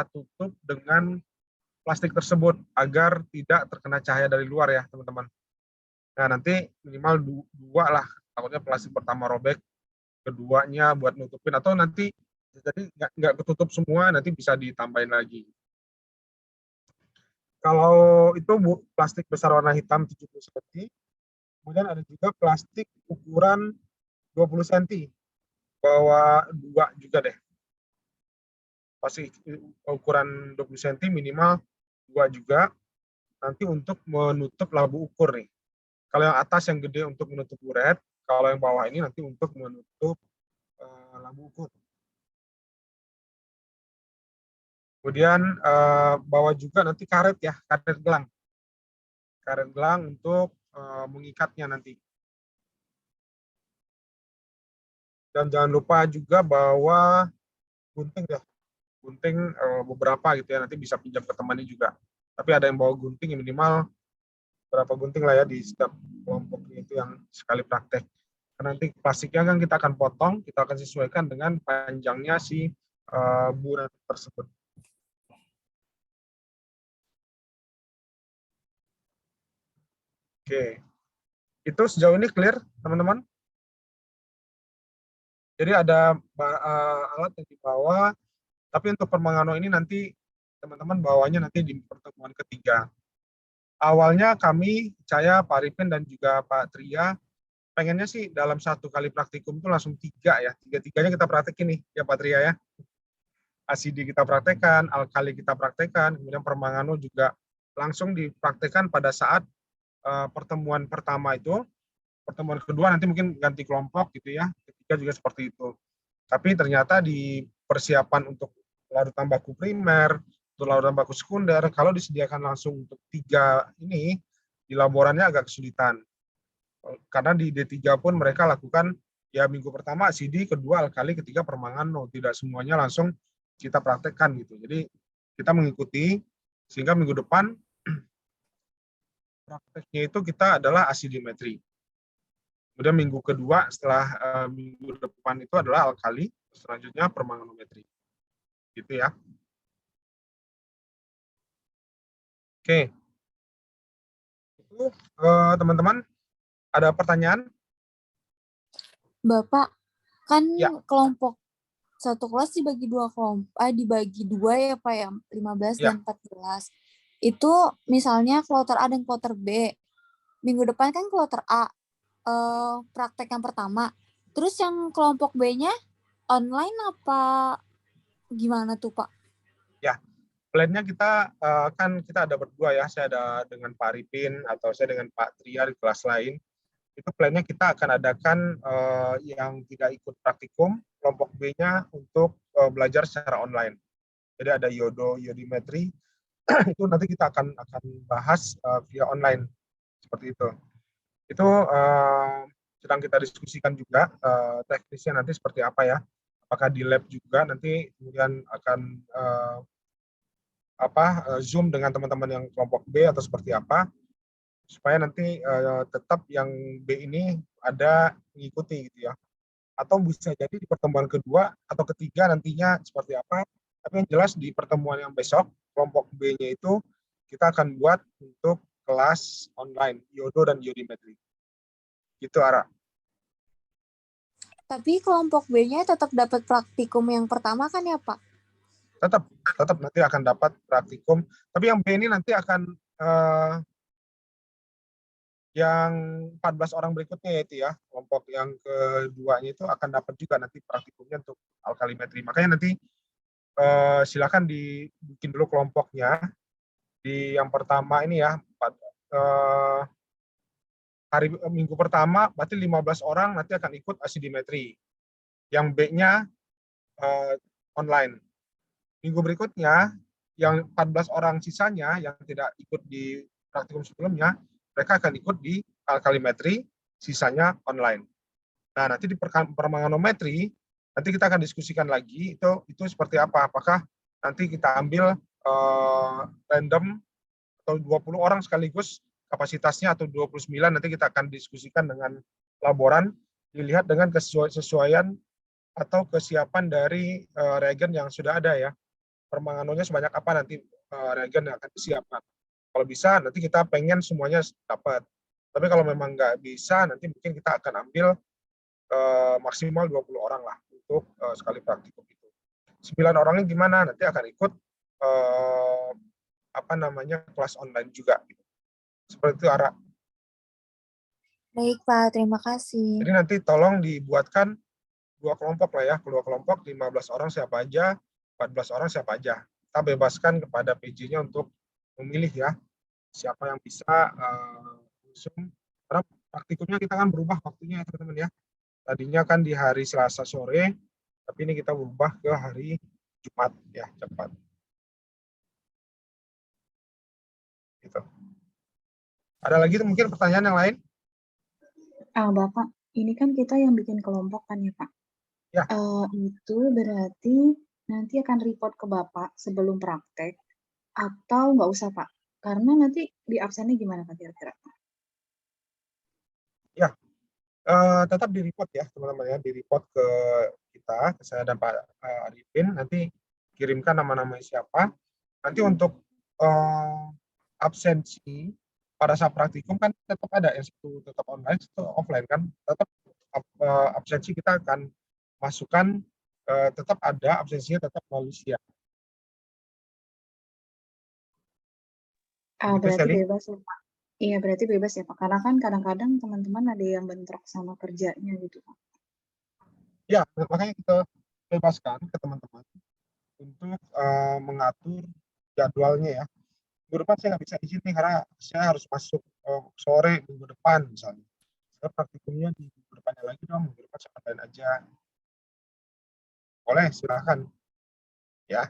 tutup dengan plastik tersebut agar tidak terkena cahaya dari luar ya teman-teman. Nah nanti minimal 2 lah, takutnya plastik pertama robek, keduanya buat nutupin, atau nanti jadi nggak ketutup semua, nanti bisa ditambahin lagi. Kalau itu plastik besar warna hitam 70 cm, kemudian ada juga plastik ukuran 20 cm, bawa 2 juga deh. Pasti ukuran 20 cm minimal 2 juga, nanti untuk menutup labu ukur nih. Kalau yang atas yang gede untuk menutup uret, kalau yang bawah ini nanti untuk menutup labu ukur. Kemudian bawa juga nanti karet ya, karet gelang. Karet gelang untuk mengikatnya nanti. Dan jangan lupa juga bawa gunting ya. Gunting beberapa gitu ya, nanti bisa pinjam ke temannya juga. Tapi ada yang bawa gunting minimal berapa gunting lah ya di setiap kelompok itu yang sekali praktek. Karena nanti plastiknya kan kita akan potong, kita akan sesuaikan dengan panjangnya si burat tersebut. Oke, itu sejauh ini clear teman-teman? Jadi ada alat yang dibawa, tapi untuk Permangano ini nanti teman-teman bawanya nanti di pertemuan ketiga. Awalnya kami, saya, Pak Arifin, dan juga Pak Tria, pengennya sih dalam 1 kali praktikum itu langsung 3 ya. 3-tiganya kita praktekin nih ya Pak Tria ya. ACD kita praktekkan, alkali kita praktekkan, kemudian Permangano juga langsung dipraktekkan pada saat pertemuan pertama itu. Pertemuan kedua nanti mungkin ganti kelompok gitu ya, ketiga juga seperti itu. Tapi ternyata di persiapan untuk larut tambahku primer, untuk larut tambahku sekunder, kalau disediakan langsung untuk 3 ini, di laborannya agak kesulitan. Karena di D3 pun mereka lakukan ya minggu pertama ACD, kedua alkali, ketiga Permangano, tidak semuanya langsung kita praktekkan gitu. Jadi kita mengikuti sehingga minggu depan prakteknya itu kita adalah acidimetri. Kemudian minggu kedua setelah minggu depan itu adalah alkali, selanjutnya permanganometri. Gitu ya. Oke. Itu teman-teman ada pertanyaan? Bapak, kan Ya. kelompok satu kelas dibagi 2 kelompok, dibagi 2 ya Pak ya, 15 Ya. dan 14. Itu misalnya kloter A dan kloter B. Minggu depan kan kloter A praktek yang pertama. Terus yang kelompok B-nya online apa gimana tuh Pak? Ya. Plan-nya kita kan kita ada berdua ya, saya ada dengan Pak Arifin atau saya dengan Pak Tria di kelas lain. Itu plan-nya kita akan adakan yang tidak ikut praktikum, kelompok B-nya untuk belajar secara online. Jadi ada yodimetri, itu nanti kita akan bahas via online seperti itu. Itu sedang kita diskusikan juga teknisnya nanti seperti apa ya. Apakah di lab juga nanti kemudian akan Zoom dengan teman-teman yang kelompok B atau seperti apa, supaya nanti tetap yang B ini ada mengikuti gitu ya. Atau bisa jadi di pertemuan kedua atau ketiga nantinya seperti apa. Tapi yang jelas di pertemuan yang besok, kelompok B-nya itu kita akan buat untuk kelas online, iodo dan iodimetri. Gitu, Ara. Tapi kelompok B-nya tetap dapat praktikum yang pertama kan ya Pak? Tetap nanti akan dapat praktikum. Tapi yang B ini nanti akan yang 14 orang berikutnya yaitu ya, kelompok yang keduanya itu akan dapat juga nanti praktikumnya untuk alkalimetri. Makanya nanti silakan dibikin dulu kelompoknya. Di yang pertama ini ya, minggu pertama berarti 15 orang nanti akan ikut acidimetri. Yang B-nya online. Minggu berikutnya yang 14 orang sisanya yang tidak ikut di praktikum sebelumnya, mereka akan ikut di alkalimetri, sisanya online. Nah, nanti di permanganometri, nanti kita akan diskusikan lagi itu seperti apa. Apakah nanti kita ambil random atau 20 orang sekaligus kapasitasnya atau 29, nanti kita akan diskusikan dengan laboran, dilihat dengan kesesuaian atau kesiapan dari reagen yang sudah ada ya. permanganonya sebanyak apa nanti reagen yang akan disiapkan. Kalau bisa nanti kita pengen semuanya dapat. Tapi kalau memang nggak bisa, nanti mungkin kita akan ambil maksimal 20 orang lah untuk sekali praktikum itu. 9 orangnya gimana? Nanti akan ikut kelas online juga. Seperti itu, Ara. Baik, Pak. Terima kasih. Jadi nanti tolong dibuatkan 2 kelompok lah ya, kedua kelompok 15 orang siapa aja, 14 orang siapa aja. Kita bebaskan kepada PJ-nya untuk memilih ya, siapa yang bisa langsung. Karena praktikumnya kita kan berubah waktunya ya teman-teman ya. Tadinya kan di hari Selasa sore, tapi ini kita berubah ke hari Jumat ya, cepat. Gitu. Ada lagi mungkin pertanyaan yang lain? Bapak, ini kan kita yang bikin kelompok kan ya, Pak? Ya. Itu berarti nanti akan report ke Bapak sebelum praktek, atau nggak usah, Pak? Karena nanti di absennya gimana, Pak, kira-kira? Ya, tetap di-report ya, teman-teman ya. Di-report ke kita, ke saya dan Pak Arifin, nanti kirimkan nama-namanya siapa. Nanti untuk absensi, pada saat praktikum kan tetap ada yang satu tetap online, satu offline kan, tetap absensi kita akan masukkan, tetap ada absensinya tetap melalui siap. Berarti bebas ya, Pak? Iya, berarti bebas ya, Pak? Karena kan kadang-kadang teman-teman ada yang bentrok sama kerjanya gitu, Pak. Ya, makanya kita bebaskan ke teman-teman untuk mengatur jadwalnya ya. Minggu depan saya nggak bisa izin nih karena saya harus masuk sore minggu depan misalnya. Saya praktikumnya di minggu depannya lagi dong, minggu depan saya lain aja. Boleh, silakan. Ya.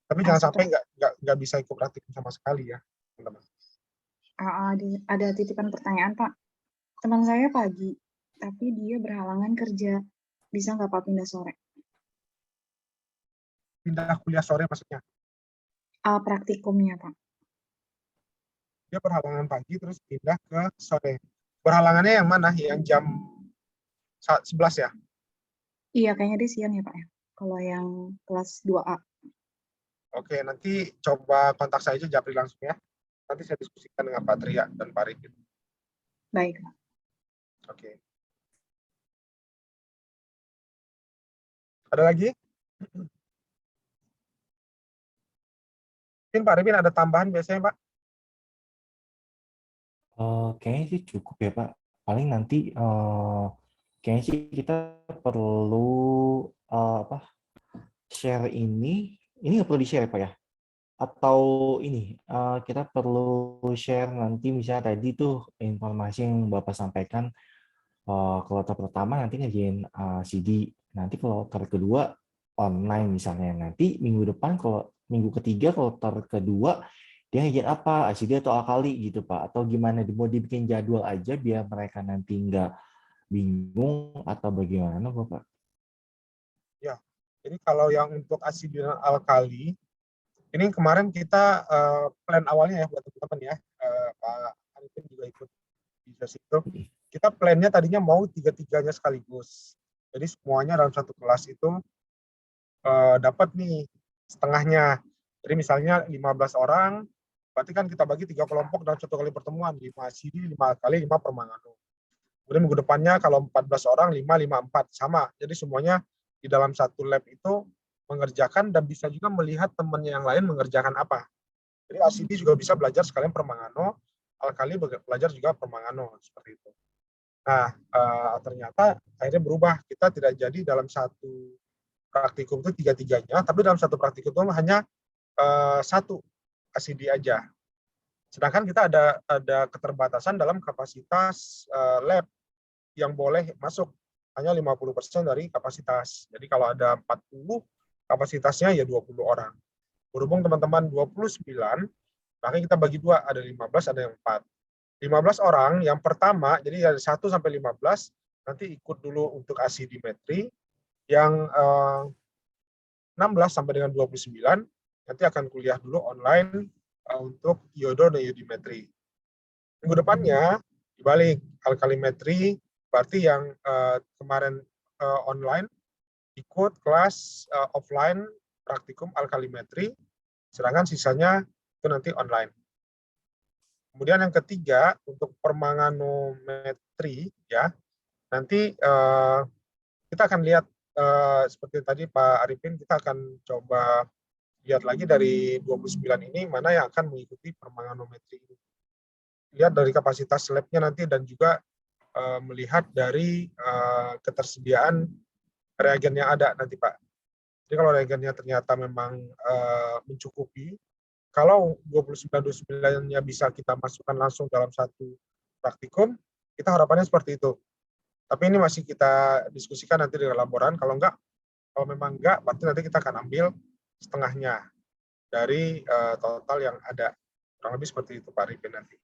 Tapi jangan sampai nggak bisa ikut praktikum sama sekali ya, teman-teman. Ada titipan pertanyaan, Pak. Teman saya pagi, tapi dia berhalangan kerja. Bisa nggak, Pak, pindah sore? Pindah kuliah sore maksudnya? Praktikumnya, Pak. Dia berhalangan pagi terus pindah ke sore. Berhalangannya yang mana? Yang jam 11 ya? Iya, kayaknya dia siang ya, Pak ya. Kalau yang kelas 2A. Oke, nanti coba kontak saya aja Japri langsung ya. Nanti saya diskusikan dengan Pak Tria dan Pak Rifin. Baik, Pak. Oke. Ada lagi? Mungkin Pak Rifin ada tambahan biasanya, Pak? Kayaknya sih cukup ya, Pak. Paling nanti kayaknya sih kita perlu share ini nggak perlu di-share Pak ya? Atau ini kita perlu share nanti misalnya tadi tuh informasi yang Bapak sampaikan, kloter pertama nanti ngerjain CD, nanti kloter kedua online misalnya, nanti minggu depan kalau minggu ketiga kloter kedua dia ngerjain apa, CD atau alkali gitu Pak, atau gimana, mau dibikin jadwal aja biar mereka nanti nggak bingung atau bagaimana Bapak? Ya, jadi kalau yang untuk asidi dan alkali, ini kemarin kita plan awalnya ya buat teman-teman ya, Pak Arifin juga ikut di situ. Kita plannya tadinya mau tiga-tiganya sekaligus. Jadi semuanya dalam satu kelas itu dapat nih setengahnya. Jadi misalnya 15 orang, berarti kan kita bagi 3 kelompok dalam satu kali pertemuan, 5 asidi, 5 alkali, 5 permangano. Kemudian minggu depannya kalau 14 orang, 5, 5, 4. Sama. Jadi semuanya di dalam satu lab itu mengerjakan dan bisa juga melihat temannya yang lain mengerjakan apa. Jadi asidi juga bisa belajar sekalian permangano, alkali belajar juga permangano, seperti itu. Nah, ternyata akhirnya berubah. Kita tidak jadi dalam satu praktikum itu tiga-tiganya, tapi dalam satu praktikum itu hanya satu asidi aja. Sedangkan kita ada keterbatasan dalam kapasitas lab yang boleh masuk hanya 50% dari kapasitas. Jadi kalau ada 40, kapasitasnya ya 20 orang. Berhubung teman-teman 29, makanya kita bagi dua, ada 15, ada yang 4. 15 orang, yang pertama, jadi dari 1 sampai 15, nanti ikut dulu untuk asidimetri, yang 16 sampai dengan 29, nanti akan kuliah dulu online untuk iodo dan iodimetri. Minggu depannya, dibalik alkalimetri, berarti yang kemarin online ikut kelas offline praktikum alkalimetri, sedangkan sisanya itu nanti online. Kemudian yang ketiga, untuk permanganometri, ya, nanti kita akan lihat seperti tadi Pak Arifin, kita akan coba lihat lagi dari 29 ini mana yang akan mengikuti permanganometri ini. Lihat dari kapasitas labnya nanti dan juga melihat dari ketersediaan reagen yang ada nanti Pak. Jadi kalau reagennya ternyata memang mencukupi, kalau 29-29-nya bisa kita masukkan langsung dalam satu praktikum, kita harapannya seperti itu. Tapi ini masih kita diskusikan nanti dengan laboran. Kalau memang enggak, berarti nanti kita akan ambil setengahnya dari total yang ada. Kurang lebih seperti itu Pak Rifin nanti.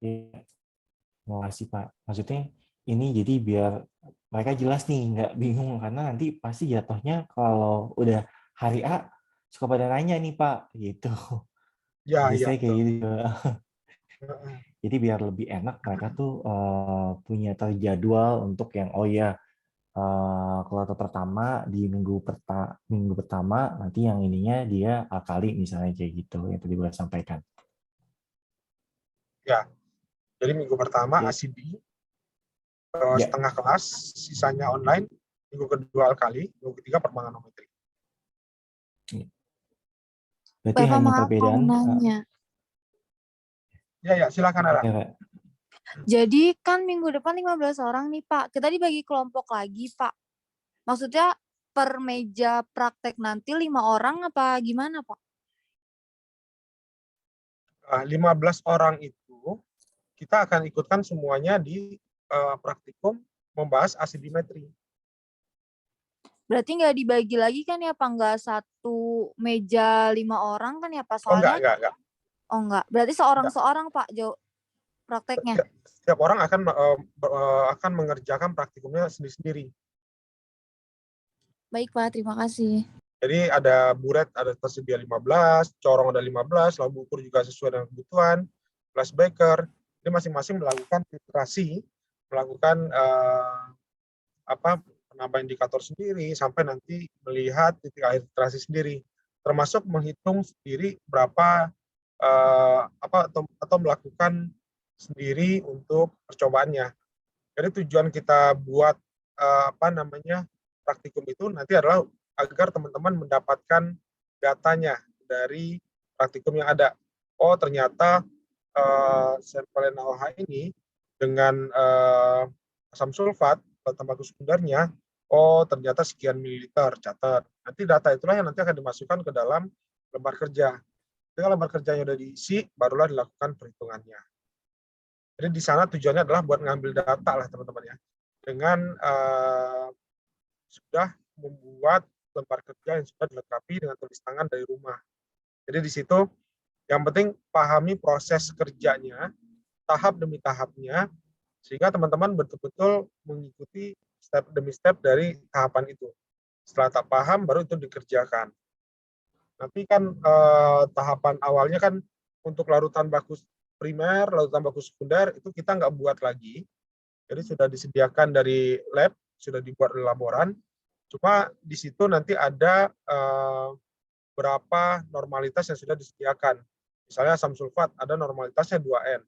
Ya, terima kasih Pak. Maksudnya ini jadi biar mereka jelas nih, nggak bingung karena nanti pasti jatuhnya kalau udah hari A suka pada nanya nih Pak, gitu. Ya, Biasanya kayak betul. gitu. Jadi biar lebih enak mereka tuh punya terjadwal untuk yang oh ya kloter pertama di minggu pertama nanti yang ininya dia alkali misalnya kayak gitu yang tadi gue sampaikan. Ya, jadi minggu pertama Ya, ACD, ya. setengah kelas, sisanya online, minggu kedua alkali, minggu ketiga permanganometri. Berarti Bapak hanya maaf mau perbedaan. nanya. Ya, silakan Ara. Ya, Pak. Jadi kan minggu depan 15 orang nih Pak. Kita dibagi kelompok lagi Pak. Maksudnya per meja praktek nanti 5 orang apa gimana Pak? 15 orang itu kita akan ikutkan semuanya di praktikum membahas asidimetri. Berarti nggak dibagi lagi kan ya Pak? Nggak satu meja 5 orang kan ya Pak? Oh, Soalnya, enggak. oh enggak. Berarti seorang-seorang Pak prakteknya. Setiap orang akan mengerjakan praktikumnya sendiri-sendiri. Baik Pak, terima kasih. Jadi ada buret ada tersedia 15, corong ada 15, lalu ukur juga sesuai dengan kebutuhan, flash baker. Jadi masing-masing melakukan filtrasi, melakukan penambah indikator sendiri sampai nanti melihat titik akhir filtrasi sendiri, termasuk menghitung sendiri berapa atau melakukan sendiri untuk percobaannya. Jadi tujuan kita buat praktikum itu nanti adalah agar teman-teman mendapatkan datanya dari praktikum yang ada. Oh, ternyata sampel NaOH ini dengan asam sulfat atau bagus sekundernya, oh ternyata sekian mililiter, catat. Nanti data itulah yang nanti akan dimasukkan ke dalam lembar kerja. Ketika lembar kerjanya sudah diisi, barulah dilakukan perhitungannya. Jadi di sana tujuannya adalah buat ngambil data lah teman-teman ya, dengan sudah membuat lembar kerja yang sudah dilengkapi dengan tulis tangan dari rumah. Jadi di situ yang penting pahami proses kerjanya, tahap demi tahapnya, sehingga teman-teman betul-betul mengikuti step demi step dari tahapan itu. Setelah tak paham, baru itu dikerjakan. Nanti kan tahapan awalnya kan untuk larutan baku primer, larutan baku sekunder, itu kita nggak buat lagi. Jadi sudah disediakan dari lab, sudah dibuat oleh laboran. Cuma di situ nanti ada berapa normalitas yang sudah disediakan. Misalnya asam sulfat ada normalitasnya 2N.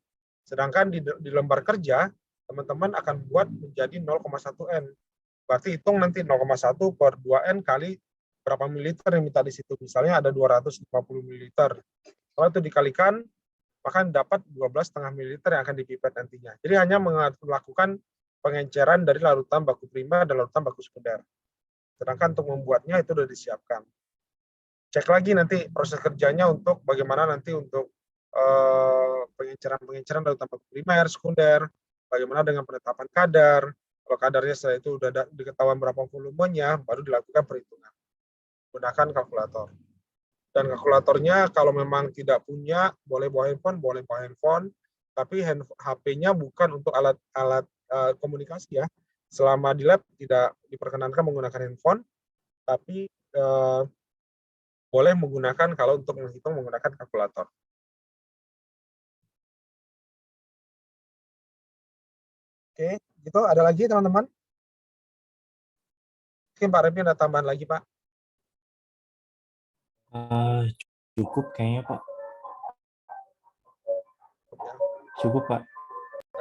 Sedangkan di lembar kerja, teman-teman akan buat menjadi 0,1 N. Berarti hitung nanti 0,1 per 2N kali berapa mililiter yang minta di situ. Misalnya ada 250 mililiter. Kalau itu dikalikan, maka dapat 12,5 mililiter yang akan dipipet nantinya. Jadi hanya melakukan pengenceran dari larutan baku primer dan larutan baku sekunder. Sedangkan untuk membuatnya itu sudah disiapkan. Cek lagi nanti proses kerjanya untuk bagaimana nanti untuk pengenceran larutan baku primer, sekunder, bagaimana dengan penetapan kadar. Kalau kadarnya setelah itu sudah diketahui berapa volumenya, baru dilakukan perhitungan. Gunakan kalkulator. Dan kalkulatornya kalau memang tidak punya, boleh bawa handphone, tapi HP-nya bukan untuk alat komunikasi ya. Selama di lab tidak diperkenankan menggunakan handphone, tapi boleh menggunakan kalau untuk menghitung menggunakan kalkulator. Oke, gitu ada lagi teman-teman? Mungkin Pak Arifin ada tambahan lagi, Pak? Cukup kayaknya Pak. Ya. Cukup Pak.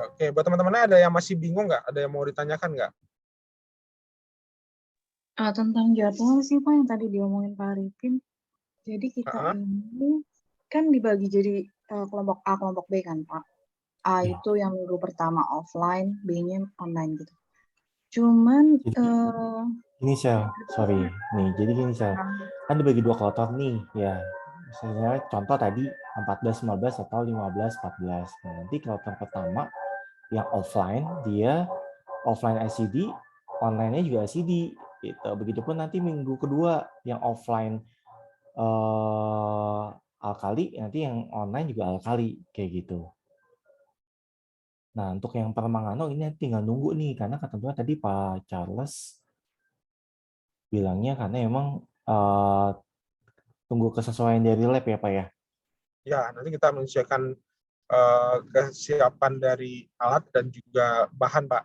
Oke, buat teman-teman ada yang masih bingung nggak? Ada yang mau ditanyakan nggak? Tentang jadwal sih Pak yang tadi diomongin Pak Arifin. Jadi kita Ah, ini kan dibagi jadi kelompok A, kelompok B kan Pak. A Iya. itu yang minggu pertama offline, B-nya online gitu. Cuman Jadi ini Sel, sorry nih. Jadi gini Sel, kan dibagi 2 kloter nih, ya. Misalnya contoh tadi 14-15 atau 15-14. Nah, nanti kloter pertama yang offline dia offline LCD, online-nya juga LCD. Gitu. Begitupun nanti minggu kedua yang offline alkali, nanti yang online juga alkali kayak gitu. Nah, untuk yang Permangano ini tinggal nunggu nih, karena ketentuan tadi Pak Charles bilangnya karena emang tunggu kesesuaian dari lab ya Pak ya? ya, nanti kita menyesuaikan kesiapan dari alat dan juga bahan, Pak.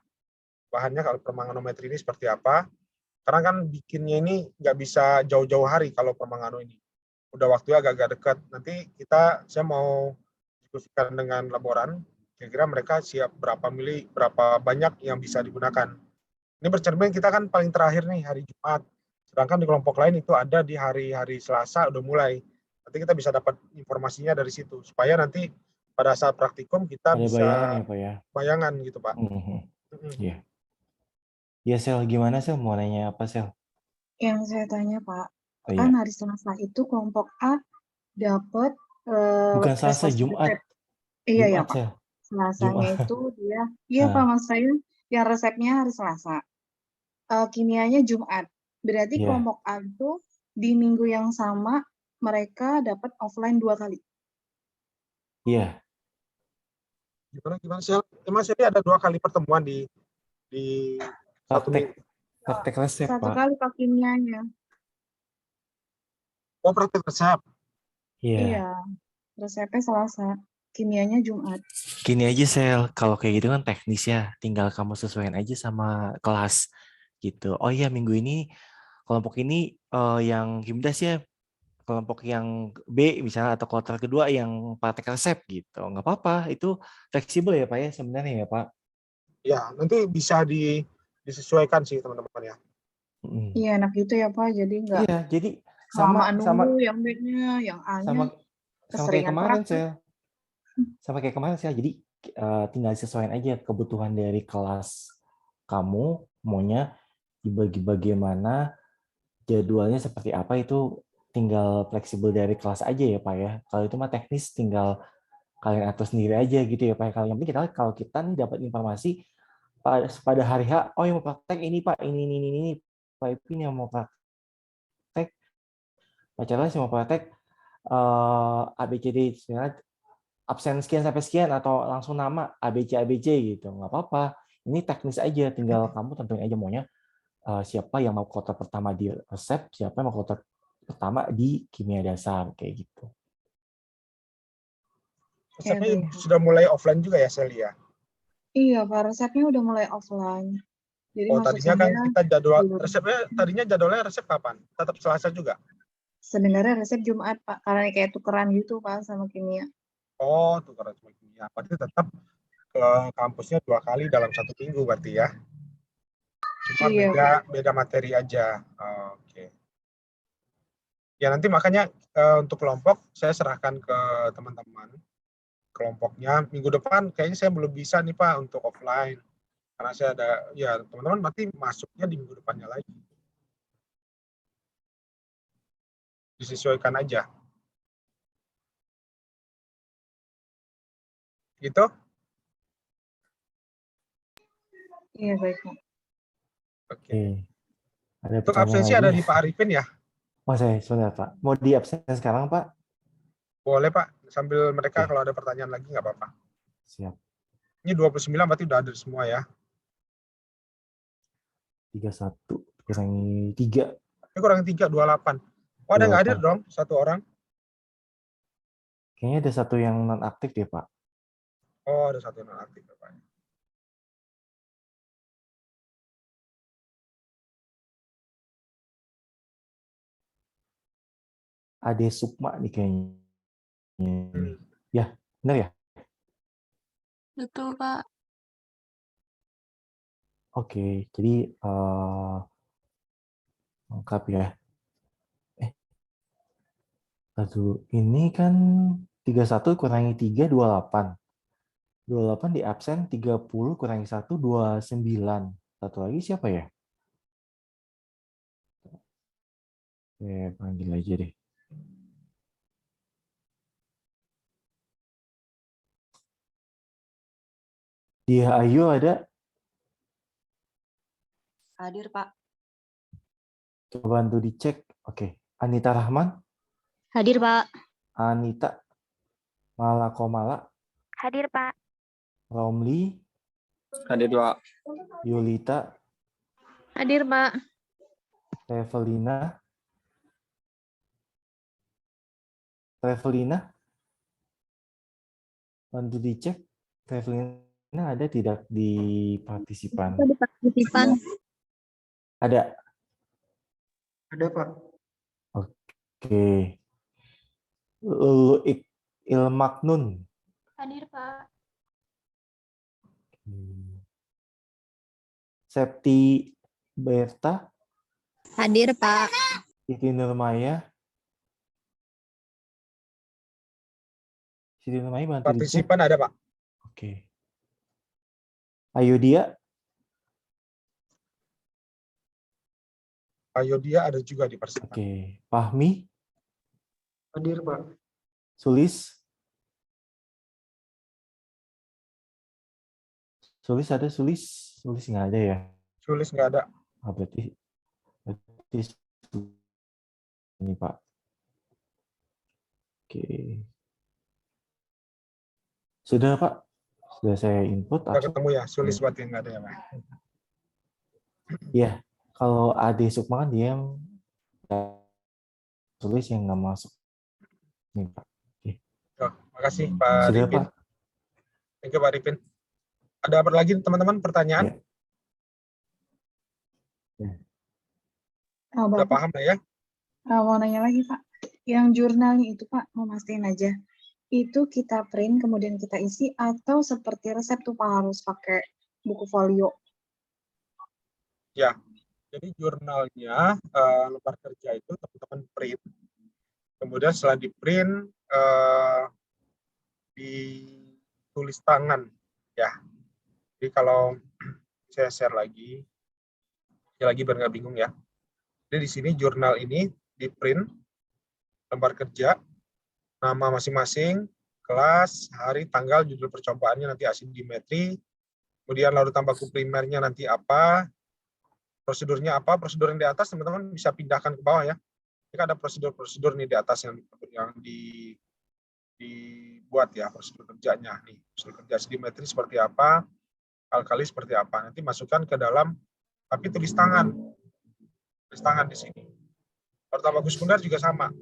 Bahannya kalau permanganometri ini seperti apa? Karena kan bikinnya ini nggak bisa jauh-jauh hari kalau permangano ini. Udah waktunya agak-agak dekat. Nanti saya mau diskusikan dengan laboran, kira-kira mereka siap berapa banyak yang bisa digunakan. Ini bercermin kita kan paling terakhir nih hari Jumat. Sedangkan di kelompok lain itu ada di hari-hari Selasa udah mulai. Nanti kita bisa dapat informasinya dari situ supaya nanti pada saat praktikum kita Ada bayangan bisa ya Pak ya? bayangan gitu, Pak. Iya. Ya Sel, gimana Sel? Mau nanya apa Sel? Yang saya tanya Pak, Oh kan iya. hari Selasa itu kelompok A dapat Bukan Selasa, prestasi Jumat. resep. Iya ya Jumat Pak. Sel. Selasanya Jumat. itu dia, iya Pak, Nah, maksud saya yang resepnya hari Selasa. Kimianya Jumat. Berarti iya. kelompok A itu di minggu yang sama mereka dapat offline 2 kali. Iya. Gimana sih? Emang sih ada 2 kali pertemuan di satu Praktek minggu. praktek resep 1 Pak. kali Pak kimianya. Oh, praktek resep. Iya. Iya, resepnya Selasa, kimianya Jumat. Gini aja Sel, kalau kayak gitu kan teknis ya, tinggal kamu sesuaikan aja sama kelas gitu. Oh iya minggu ini kelompok ini yang Himdas ya, kelompok yang B misalnya atau kloter kedua yang praktek resep gitu. Nggak apa-apa, itu fleksibel ya Pak ya sebenarnya ya Pak. Ya, nanti bisa disesuaikan sih teman-teman ya. Mm. Iya, enak gitu ya Pak, jadi nggak Iya, jadi sama kelamaan sama nunggu yang B-nya, yang A-nya sama sama kayak keseringan kemarin praktek. Sel. Sama kayak kemarin Sel. Jadi tinggal disesuaikan aja kebutuhan dari kelas kamu maunya dibagi bagaimana, jadwalnya seperti apa itu tinggal fleksibel dari kelas aja ya Pak ya. Kalau itu mah teknis tinggal kalian atur sendiri aja gitu ya Pak. Kalau yang penting kalau kita nih dapat informasi pada hari H, oh yang mau praktek ini Pak, ini. Pak Ipin yang mau praktek, Pak Charles yang mau praktek ABCD, absen sekian sampai sekian atau langsung nama ABC gitu, nggak apa-apa. Ini teknis aja, tinggal kamu tentuin aja maunya siapa yang mau kloter pertama di resep, siapa yang mau kloter pertama di kimia dasar kayak gitu. Oke, Resepnya baik. sudah mulai offline juga ya, Celia? Iya, Pak, resepnya udah mulai offline. Jadi Oh, maksud tadinya kan saya, kita jadwalnya resep kapan? Tetap Selasa juga? sebenarnya resep Jumat, Pak, karena kayak tukeran gitu, Pak, sama kimia. Oh, tuh karena cuma kimia. Berarti tetap ke kampusnya 2 kali dalam 1 minggu berarti ya? Cuma Iya, beda Pak. beda materi aja. Oke. Ya nanti makanya untuk kelompok saya serahkan ke teman-teman kelompoknya. Minggu depan kayaknya saya belum bisa nih Pak untuk offline. Karena saya ada, ya teman-teman berarti masuknya di minggu depannya lagi. Disesuaikan aja. Gitu? Iya, baik, Pak. Oke. Oke. Ada Untuk pertanyaan absensi lagi? ada di Pak Arifin ya? Oh saya sudah Pak. Mau di absen sekarang Pak? Boleh Pak. Sambil mereka Oke, kalau ada pertanyaan lagi nggak apa-apa. siap. Ini 29 berarti udah ada semua ya. 31 kurangi 3, Ini kurang 3, 28. Oh, ada nggak hadir 28. dong? 1 orang. Kayaknya ada 1 yang non aktif ya Pak. Oh, ada 1 yang non aktif Pak. Ade Sukma nih kayaknya. Ya, benar ya? Betul, Pak. Oke, jadi lengkap ya. Aduh, ini kan 31 kurangi 3, 28. 28 di absen, 30 kurangi 1, 29. Satu lagi siapa ya? Panggil aja deh. Dia Ayu ada? Hadir, Pak. Coba bantu dicek. Oke. Anita Rahman? Hadir, Pak. Anita Malakomala? Hadir, Pak. Romli? Hadir, Pak. Yulita? Hadir, Pak. Revelina? Revelina? Bantu dicek. Revelina ada tidak di partisipan? Di partisipan. Ada. Ada, Pak. Oke. Ilmaknun. Hadir, Pak. Septi Berta. Hadir, Pak. Siti Nurmaya. Siti Nurmaya bantu dicek. Partisipan ada, Pak. Oke. Ayo dia. Ayo dia ada juga di partisipan. Oke. Fahmi. Hadir, Pak. Sulis. Sulis ada Sulis. Sulis nggak ada ya. Sulis nggak ada. Berarti ini Pak. Oke. Sudah Pak. Sudah saya input. Udah ketemu ya, Sulis berarti nggak ada ya, Pak. Iya. Kalau Ade Sukma kan dia yang Sulis yang nggak masuk. Nih Pak. Oke. Oh, makasih Pak Sudah Ripin. Pak. Thank you Pak Ripin. Ada apa lagi teman-teman pertanyaan? Ya. Udah Bapak, paham lah ya? mau nanya lagi Pak. Yang jurnalnya itu Pak, mau mastiin aja. Itu kita print kemudian kita isi atau seperti resep tuh Pak harus pakai buku folio? Ya, jadi jurnalnya lembar kerja itu teman-teman print. Kemudian setelah di print ditulis tangan ya. Jadi kalau saya share lagi biar nggak bingung ya. Jadi di sini jurnal ini di print lembar kerja, nama masing-masing, kelas, hari, tanggal, judul percobaannya nanti asimetri, kemudian lalu tambah primernya nanti apa, prosedurnya apa, prosedur yang di atas teman-teman bisa pindahkan ke bawah ya. Ini ada prosedur-prosedur nih di atas yang dibuat ya, prosedur kerjanya nih, prosedur kerja asimetri seperti apa, alkali seperti apa, nanti masukkan ke dalam, tapi tulis tangan di sini. Pertama buku sekunder juga sama,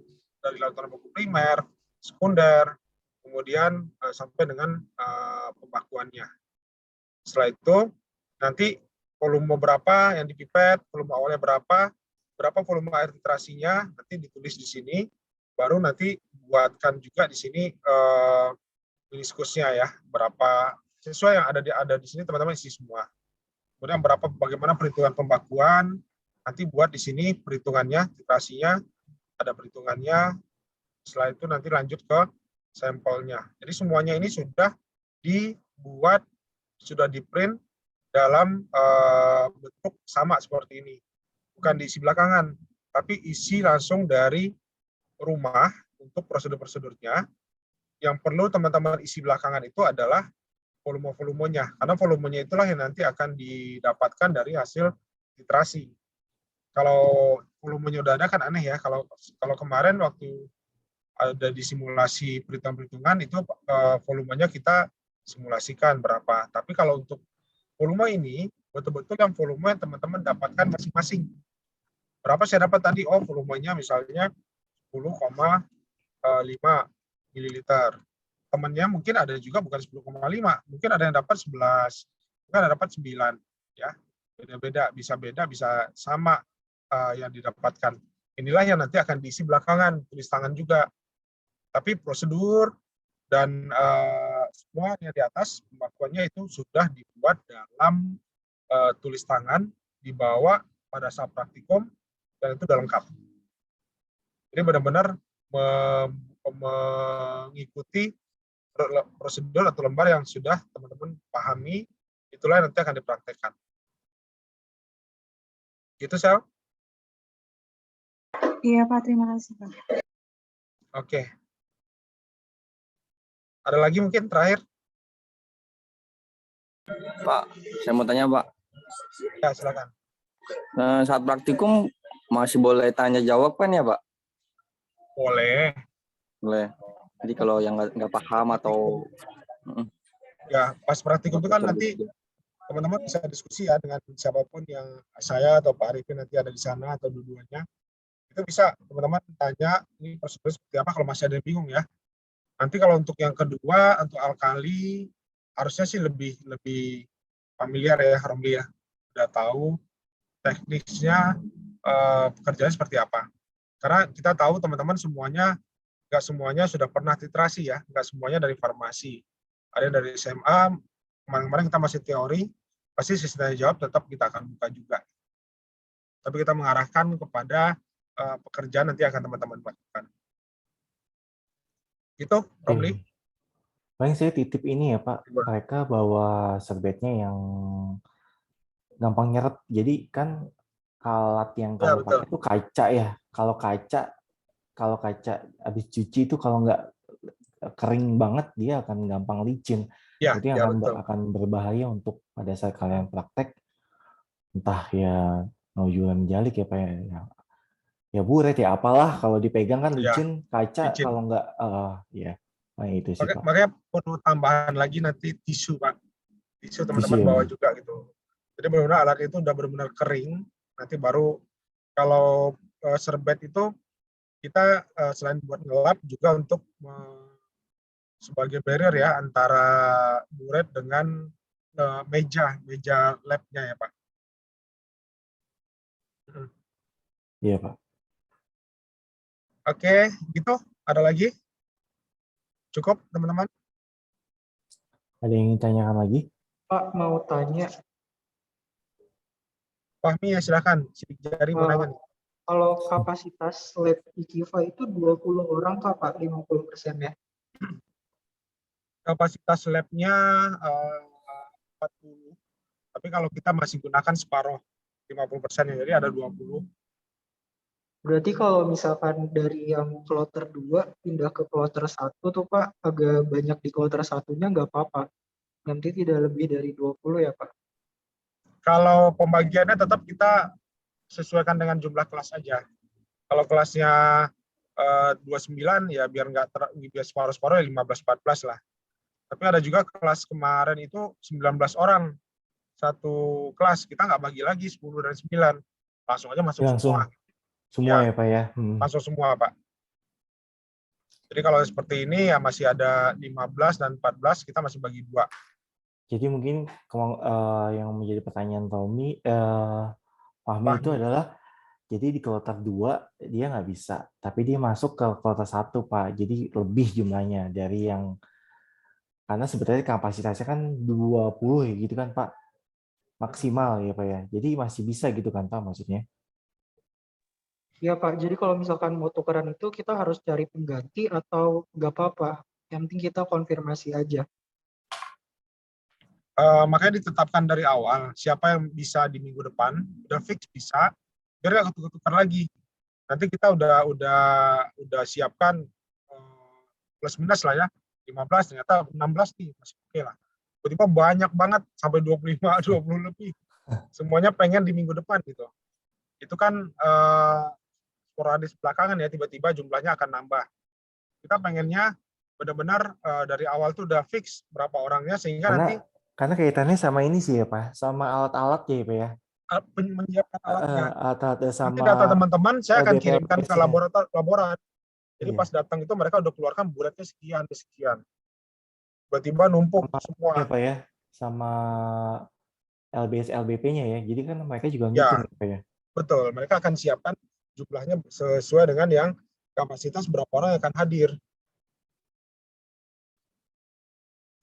dari latar buku primer, sekunder, kemudian sampai dengan pembakuannya. Setelah itu nanti volume berapa yang dipipet, volume awalnya berapa volume air titrasinya, nanti ditulis di sini, baru nanti buatkan juga di sini meniskusnya ya, berapa sesuai yang ada di sini teman-teman isi semua. Kemudian bagaimana perhitungan pembakuan, nanti buat di sini perhitungannya, titrasinya, ada perhitungannya. Setelah itu nanti lanjut ke sampelnya. Jadi semuanya ini sudah dibuat, sudah di-print dalam bentuk sama seperti ini. Bukan diisi belakangan, tapi isi langsung dari rumah untuk prosedur-prosedurnya. Yang perlu teman-teman isi belakangan itu adalah volume-volumenya. Karena volumenya itulah yang nanti akan didapatkan dari hasil titrasi. Kalau volumenya udah ada kan aneh ya. Kalau kemarin waktu ada di simulasi perhitungan-perhitungan itu volumenya kita simulasikan berapa. Tapi kalau untuk volume ini betul-betul yang volume yang teman-teman dapatkan masing-masing. Berapa saya dapat tadi? Oh, volumenya misalnya 10,5 mililiter. Temannya mungkin ada juga bukan 10,5, mungkin ada yang dapat 11, mungkin ada dapat 9 ya. Beda-beda, bisa sama yang didapatkan. Inilah yang nanti akan diisi belakangan, tulis tangan juga. Tapi prosedur dan semua yang di atas pembakuannya itu sudah dibuat dalam tulis tangan, dibawa pada saat praktikum, dan itu sudah lengkap. Jadi benar-benar mengikuti prosedur atau lembar yang sudah teman-teman pahami, itulah yang nanti akan dipraktekkan. Gitu, Sel? Iya, Pak. Terima kasih, Pak. Oke. Ada lagi mungkin terakhir? Pak, saya mau tanya Pak. Ya, silakan. Saat praktikum masih boleh tanya jawab kan ya Pak? Boleh. Boleh. Jadi kalau yang nggak paham atau Ya, pas praktikum itu kan nanti teman-teman bisa diskusi ya dengan siapapun yang saya atau Pak Arifin nanti ada di sana atau dua-duanya. Itu bisa teman-teman tanya ini prosedur seperti apa kalau masih ada yang bingung ya. Nanti kalau untuk yang kedua, untuk alkali, harusnya sih lebih familiar ya, Romli ya. Udah tahu teknisnya pekerjaannya seperti apa. Karena kita tahu teman-teman semuanya, nggak semuanya sudah pernah titrasi ya, nggak semuanya dari farmasi. Ada yang dari SMA, kemarin-kemarin kita masih teori, pasti sisi tanya jawab tetap kita akan buka juga. Tapi kita mengarahkan kepada pekerjaan nanti akan teman-teman lakukan. Gitu, Romli. Paling saya titip ini ya Pak, mereka bawa serbetnya yang gampang nyeret. Jadi kan alat yang Ya, kamu betul. pakai itu kaca ya. Kalau kaca habis cuci itu kalau nggak kering banget dia akan gampang licin. Ya, Itu ya, yang betul. akan berbahaya untuk pada saat kalian praktek. Entah ya nauzubillah min dzalik ya Pak ya. Ya buret ya apalah kalau dipegang kan Ya, licin, kaca licin. kalau nggak ya. Nah, itu sih Pak. Makanya perlu tambahan lagi nanti tisu, Pak. Tisu teman-teman Tisu ya, bawa Pak. juga gitu. Jadi benar-benar alat itu udah benar-benar kering. Nanti baru kalau serbet itu kita selain buat ngelap juga untuk sebagai barrier ya antara murid dengan meja labnya ya Pak. Iya Pak. Oke, gitu. Ada lagi? Cukup teman-teman? Ada yang ingin tanyakan lagi? Pak, mau tanya, Fahmi ya silakan. Sidik jari mau nanya nih. kalau kapasitas lab IKIVA itu 20 orang Kak, Pak, 50% ya? Kapasitas labnya 40. Tapi kalau kita masih gunakan separuh 50% ya, jadi ada 20. Berarti kalau misalkan dari yang kloter 2 pindah ke kloter 1 tuh Pak, agak banyak di kloter 1-nya nggak apa-apa. Nanti tidak lebih dari 20 ya Pak? Kalau pembagiannya tetap kita sesuaikan dengan jumlah kelas aja. Kalau kelasnya 29 ya biar nggak biar separuh-separuh ya 15-14 lah. Tapi ada juga kelas kemarin itu 19 orang satu kelas, kita nggak bagi lagi 10 dan 9. Langsung aja masuk Langsung semua. ya Pak ya. Langsung semua Pak. Jadi kalau seperti ini ya masih ada 15 dan 14 kita masih bagi 2. Jadi mungkin yang menjadi pertanyaan Tommy, Fahmi itu adalah jadi di kloter 2 dia nggak bisa, tapi dia masuk ke kloter 1 Pak. Jadi lebih jumlahnya dari yang karena sebetulnya kapasitasnya kan 20 ya gitu kan Pak. Maksimal ya Pak ya. Jadi masih bisa gitu kan Pak maksudnya. Ya Pak, jadi kalau misalkan mau tukeran itu kita harus cari pengganti atau nggak apa-apa? Yang penting kita konfirmasi aja. Makanya ditetapkan dari awal siapa yang bisa di minggu depan udah fix bisa, biar nggak ketukar lagi. Nanti kita udah siapkan plus minus lah ya, 15 ternyata 16 nih masih oke lah. Tiba-tiba banyak banget sampai 25, 20 lebih. Semuanya pengen di minggu depan gitu. Itu kan sporadis belakangan ya, tiba-tiba jumlahnya akan nambah. Kita pengennya benar-benar dari awal tuh udah fix berapa orangnya sehingga nanti karena kaitannya sama ini sih ya Pak, sama alat-alat ya Pak ya. Menyiapkan alatnya. Alat-alat sama nanti data teman-teman saya akan kirimkan ke laborat. Jadi pas datang itu mereka udah keluarkan bulatnya sekian. Tiba-tiba numpuk semua. Ya Pak ya, sama LBS LBP-nya ya. Jadi kan mereka juga ya, ngitung ya Pak ya. Betul, mereka akan siapkan jumlahnya sesuai dengan yang kapasitas berapa orang yang akan hadir.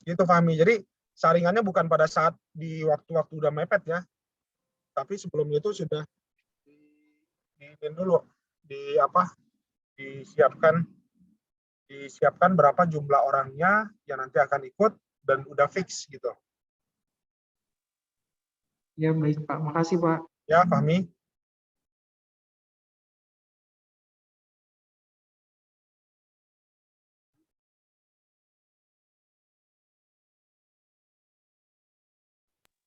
Gitu Fahmi. Jadi saringannya bukan pada saat di waktu-waktu udah mepet ya, tapi sebelumnya itu sudah di dulu disiapkan berapa jumlah orangnya yang nanti akan ikut dan udah fix gitu. Ya baik Pak, makasih Pak. Ya, Fahmi.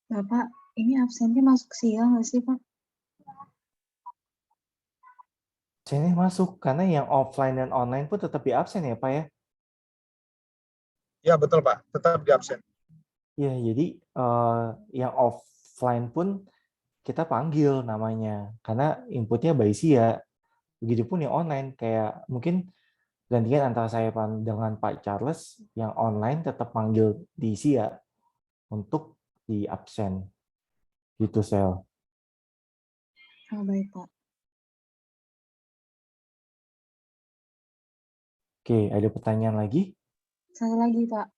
Bapak, ini absennya masuk siang nggak sih, Pak? Sini masuk karena yang offline dan online pun tetap di absen ya Pak ya. Ya, betul Pak. Tetap di absen. Ya, jadi yang offline pun kita panggil namanya karena inputnya by Sia. Begitupun yang online kayak mungkin gantian antara saya dengan Pak Charles, yang online tetap panggil di Sia untuk di absen. Gitu Sel. Oh, baik, Pak. Oke, ada pertanyaan lagi? Satu lagi, Pak.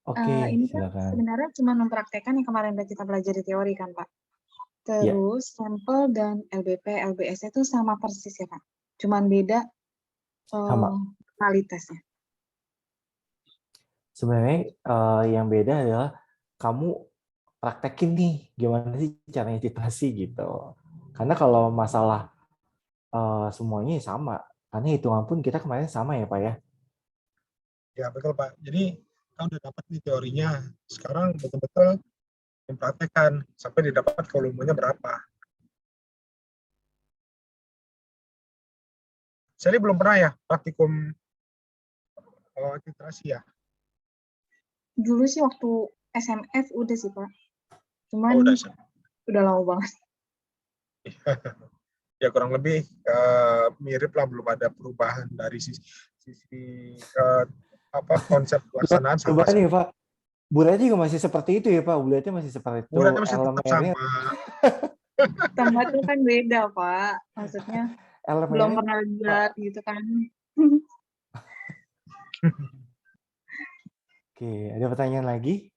Oke, Ini kan silakan. sebenarnya cuma mempraktekkan yang kemarin udah kita pelajari teori kan, Pak? Ya. Terus sampel dan LBP, LBS itu sama persis ya, Pak? Cuman beda Sama. kualitasnya. Sebenarnya yang beda adalah kamu praktekin nih gimana sih caranya citasi gitu. Karena kalau masalah semuanya sama, karena hitungan pun kita kemarin sama ya Pak ya. Ya, betul Pak. Jadi kita udah dapat nih teorinya. Sekarang betul-betul mempraktekkan sampai didapat volumenya berapa. Saya belum pernah ya praktikum titrasi ya. Dulu sih waktu SMF udah sih, Pak. Cuman udah lama banget. Ya kurang lebih mirip lah, belum ada perubahan dari sisi konsep pelaksanaan sama. Perubahan ya Pak. Bulatnya juga masih seperti itu ya Pak. Bulatnya masih seperti itu. Bulatnya masih tetap sama. Tempatnya kan beda Pak. Maksudnya belum pernah lihat gitu kan. Oke, ada pertanyaan lagi?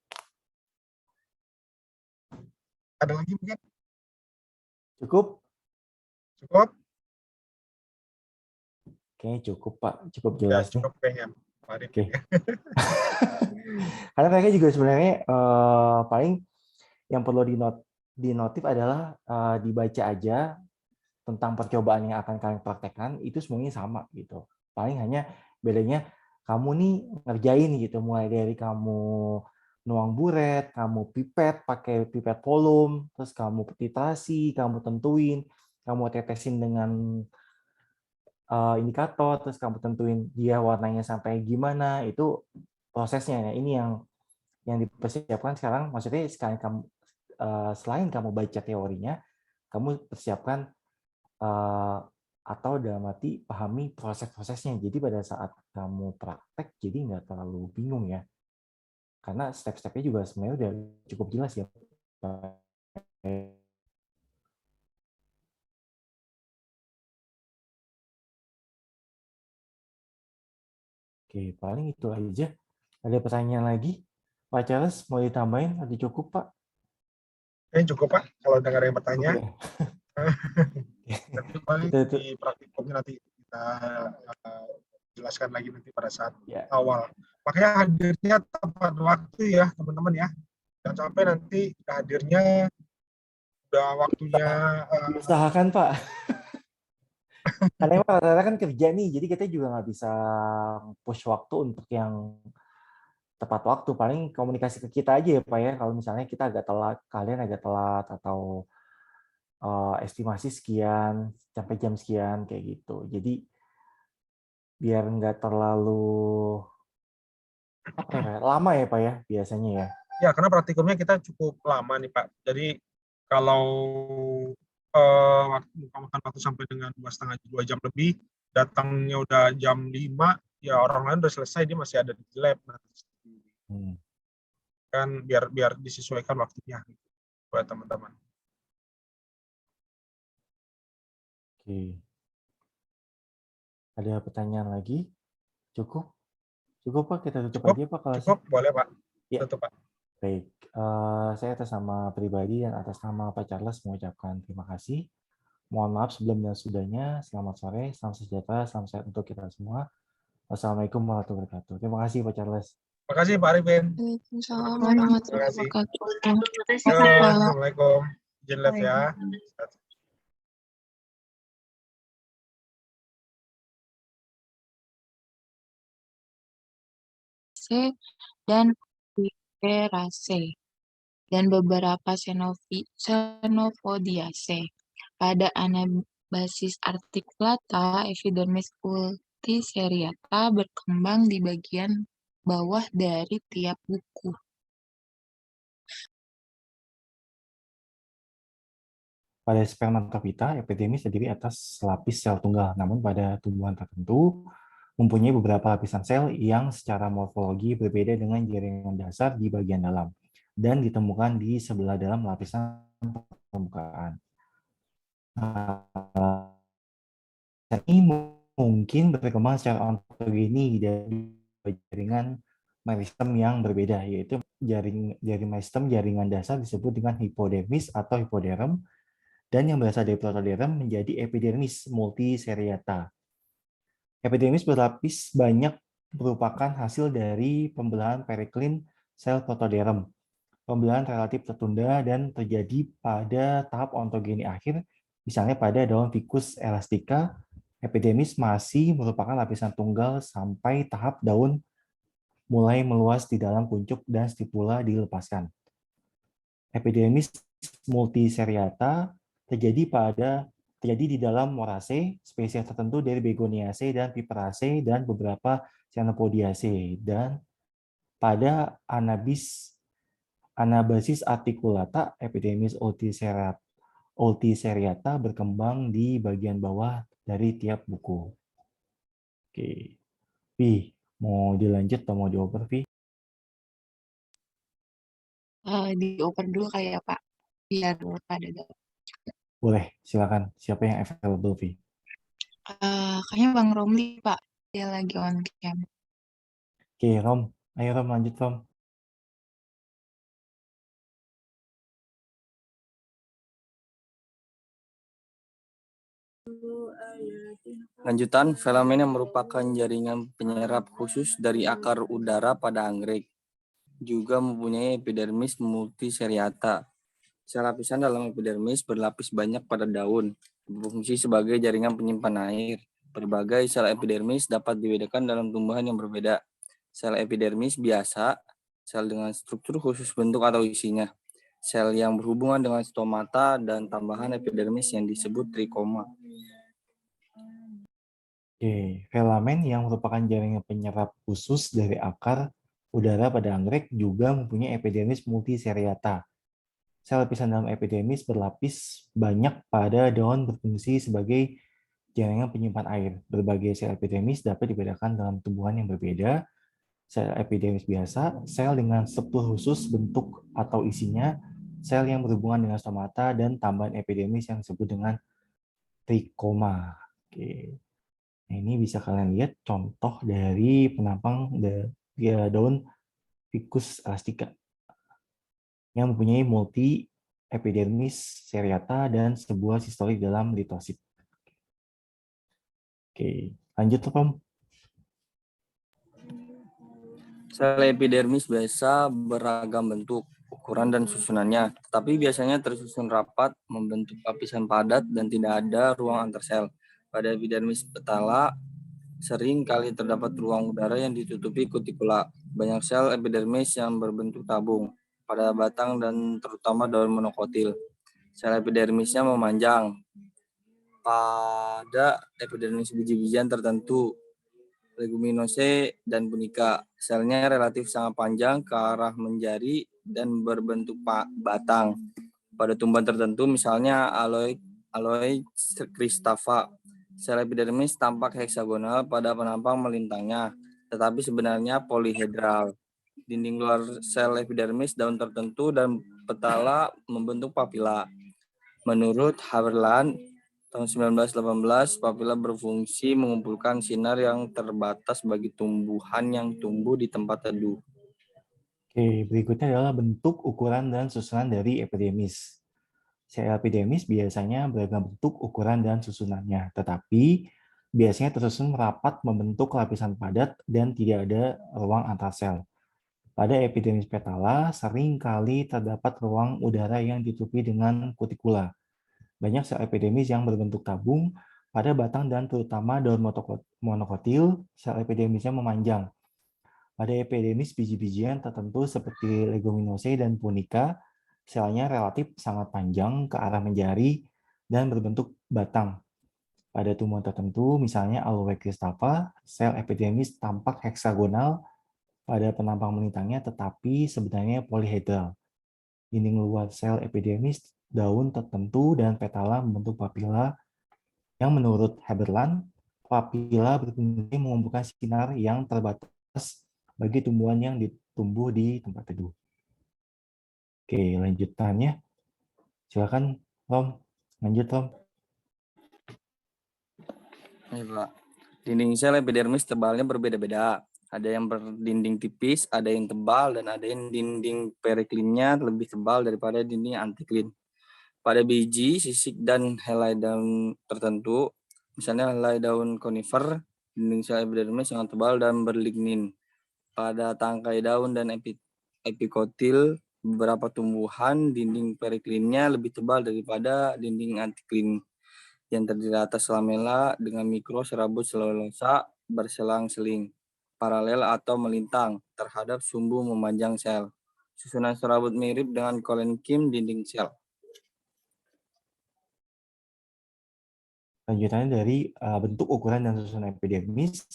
Ada lagi mungkin? Cukup? Cukup? Kayaknya cukup Pak, cukup jelas ya, cukup kayaknya. Oke. Karena mereka juga sebenarnya paling yang perlu dinotif adalah dibaca aja tentang percobaan yang akan kalian praktekkan, itu semuanya sama gitu. Paling hanya bedanya kamu nih ngerjain gitu, mulai dari kamu nuang buret, kamu pipet pakai pipet volume, terus kamu titrasi, kamu tentuin, kamu tetesin dengan indikator, terus kamu tentuin dia warnanya sampai gimana, itu prosesnya. Nah, ini yang dipersiapkan sekarang, maksudnya selain kamu baca teorinya, kamu persiapkan atau dalam arti pahami proses-prosesnya. Jadi pada saat kamu praktek, jadi nggak terlalu bingung ya. Karena step-stepnya juga sebenarnya udah cukup jelas ya. Oke, paling itu aja. Ada pertanyaan lagi? Pak Charles, mau ditambahin? Ada cukup, Pak? Cukup, Pak. Kalau dengar yang bertanya. Nanti paling Itu. Di praktikumnya nanti kita jelaskan lagi nanti pada saat awal. Makanya hadirnya tepat waktu ya, teman-teman ya. Jangan sampai nanti hadirnya udah waktunya. Usahakan, Pak. Karena emang rata-rata kan kerja nih, jadi kita juga nggak bisa push waktu untuk yang tepat waktu. Paling komunikasi ke kita aja ya Pak ya, kalau misalnya kita agak telat, kalian agak telat, atau estimasi sekian, sampai jam sekian, kayak gitu. Jadi biar nggak terlalu lama ya Pak ya, biasanya ya. Ya, karena praktikumnya kita cukup lama nih Pak. Jadi kalau makan waktu sampai dengan 2,5-2 jam lebih, datangnya udah jam 5, ya orang lain udah selesai, dia masih ada di lab. Kan biar disesuaikan waktunya buat teman-teman. Oke. Ada pertanyaan lagi? Cukup? Cukup Pak, kita tutup Cukup, aja Pak kelasnya. cukup, boleh Pak. Ya. Tutup Pak. Baik, saya atas nama pribadi dan atas nama Pak Charles mengucapkan terima kasih. Mohon maaf sebelum dan sudahnya. Selamat sore, salam sejahtera, salam sehat untuk kita semua. Wassalamualaikum warahmatullahi wabarakatuh. Terima kasih Pak Charles. Terima kasih Pak Arifin. Waalaikumsalam Terima warahmatullahi kasih. wabarakatuh. Terima kasih, Yo, Kak. Assalamualaikum. Izin live ya. C dan Viperaceae dan beberapa Xenopodiaceae. Pada anabasis articulata, epidermis multiseriata berkembang di bagian bawah dari tiap buku. Pada spermatophyta, epidermis terdiri atas lapis sel tunggal, namun pada tumbuhan tertentu mempunyai beberapa lapisan sel yang secara morfologi berbeda dengan jaringan dasar di bagian dalam dan ditemukan di sebelah dalam lapisan permukaan. Ini mungkin berkembang secara ontogeni dari jaringan meristem yang berbeda, yaitu jaring meristem jaringan dasar disebut dengan hipodermis atau hipoderm, dan yang berasal dari protoderm menjadi epidermis multiseriata. Epidermis berlapis banyak merupakan hasil dari pembelahan periklin sel protoderm. Pembelahan relatif tertunda dan terjadi pada tahap ontogeni akhir, misalnya pada daun Ficus elastica, epidermis masih merupakan lapisan tunggal sampai tahap daun mulai meluas di dalam kuncup dan stipula dilepaskan. Epidermis multiseriata terjadi di dalam Moraceae, spesies tertentu dari Begoniaceae dan Viperaceae dan beberapa Xenopodiaceae, dan pada anabasis articulata, epidermis multiseriata berkembang di bagian bawah dari tiap buku. Oke, Vi, mau dilanjut atau mau dioper, Vi? Dioper dulu kayak Pak, biar pada dapat. Boleh, silakan. Siapa yang available, Vi? Kayaknya Bang Romli Pak, dia lagi on cam. Oke, Rom. Ayo Rom, lanjut Rom. Lanjutan, filament yang merupakan jaringan penyerap khusus dari akar udara pada anggrek juga mempunyai epidermis multiseriata. Sel lapisan dalam epidermis berlapis banyak pada daun, berfungsi sebagai jaringan penyimpan air. Berbagai sel epidermis dapat dibedakan dalam tumbuhan yang berbeda. Sel epidermis biasa, sel dengan struktur khusus bentuk atau isinya, sel yang berhubungan dengan stomata, dan tambahan epidermis yang disebut trikoma. Oke, filament yang merupakan jaringan penyerap khusus dari akar udara pada anggrek juga mempunyai epidermis multiseriata. Sel lapisan dalam epidermis berlapis banyak pada daun berfungsi sebagai jaringan penyimpan air. Berbagai sel epidermis dapat dibedakan dalam tumbuhan yang berbeda. Sel epidermis biasa, sel dengan struktur khusus bentuk atau isinya, sel yang berhubungan dengan stomata, dan tambahan epidermis yang disebut dengan trikoma. Oke. Nah, ini bisa kalian lihat contoh dari penampang daun Ficus elastica yang mempunyai multi epidermis seriata dan sebuah sistolik dalam litosit. Oke, lanjut Tom. Sel epidermis biasa beragam bentuk, ukuran, dan susunannya, tetapi biasanya tersusun rapat, membentuk lapisan padat, dan tidak ada ruang antar sel. Pada epidermis petala, sering kali terdapat ruang udara yang ditutupi kutikula. Banyak sel epidermis yang berbentuk tabung pada batang dan terutama daun monokotil. Sel epidermisnya memanjang pada epidermis biji-bijian tertentu, leguminosae dan punika. Selnya relatif sangat panjang ke arah menjari dan berbentuk batang. Pada tumbuhan tertentu, misalnya Aloe cristava, sel epidermis tampak heksagonal pada penampang melintangnya, tetapi sebenarnya polihedral. Dinding luar sel epidermis daun tertentu dan petala membentuk papila. Menurut Haberland, Tahun 1918, papila berfungsi mengumpulkan sinar yang terbatas bagi tumbuhan yang tumbuh di tempat teduh. Oke, berikutnya adalah bentuk, ukuran, dan susunan dari epidermis. Sel epidermis biasanya beragam bentuk, ukuran, dan susunannya, tetapi biasanya tersusun rapat membentuk lapisan padat dan tidak ada ruang antar sel. Pada epidermis petala, sering kali terdapat ruang udara yang ditutupi dengan kutikula. Banyak sel epidermis yang berbentuk tabung pada batang dan terutama daun monokotil, sel epidermisnya memanjang. Pada epidermis biji-bijian tertentu seperti Leguminosae dan Punica, selnya relatif sangat panjang ke arah menjari dan berbentuk batang. Pada tumbuhan tertentu, misalnya Aloe cristata, sel epidermis tampak heksagonal pada penampang melintangnya tetapi sebenarnya polihedral. Dinding luar sel epidermis, daun tertentu, dan petala membentuk papila yang menurut Haberland, papila berfungsi mengumpulkan sinar yang terbatas bagi tumbuhan yang tumbuh di tempat teduh. Oke, lanjutannya. Silakan, Rom. Lanjut, Rom. Baik, Pak. Dinding sel epidermis tebalnya berbeda-beda. Ada yang berdinding tipis, ada yang tebal, dan ada yang dinding periklinnya lebih tebal daripada dinding antiklin. Pada biji, sisik, dan helai daun tertentu, misalnya helai daun konifer, dinding sel epidermis sangat tebal dan berlignin. Pada tangkai daun dan epikotil, beberapa tumbuhan, dinding periklinnya lebih tebal daripada dinding antiklin yang terdiri atas lamela dengan mikro serabut selulosa berselang-seling, paralel atau melintang terhadap sumbu memanjang sel. Susunan serabut mirip dengan kolenkim dinding sel. Lanjutannya dari bentuk, ukuran, dan susunan epidermis.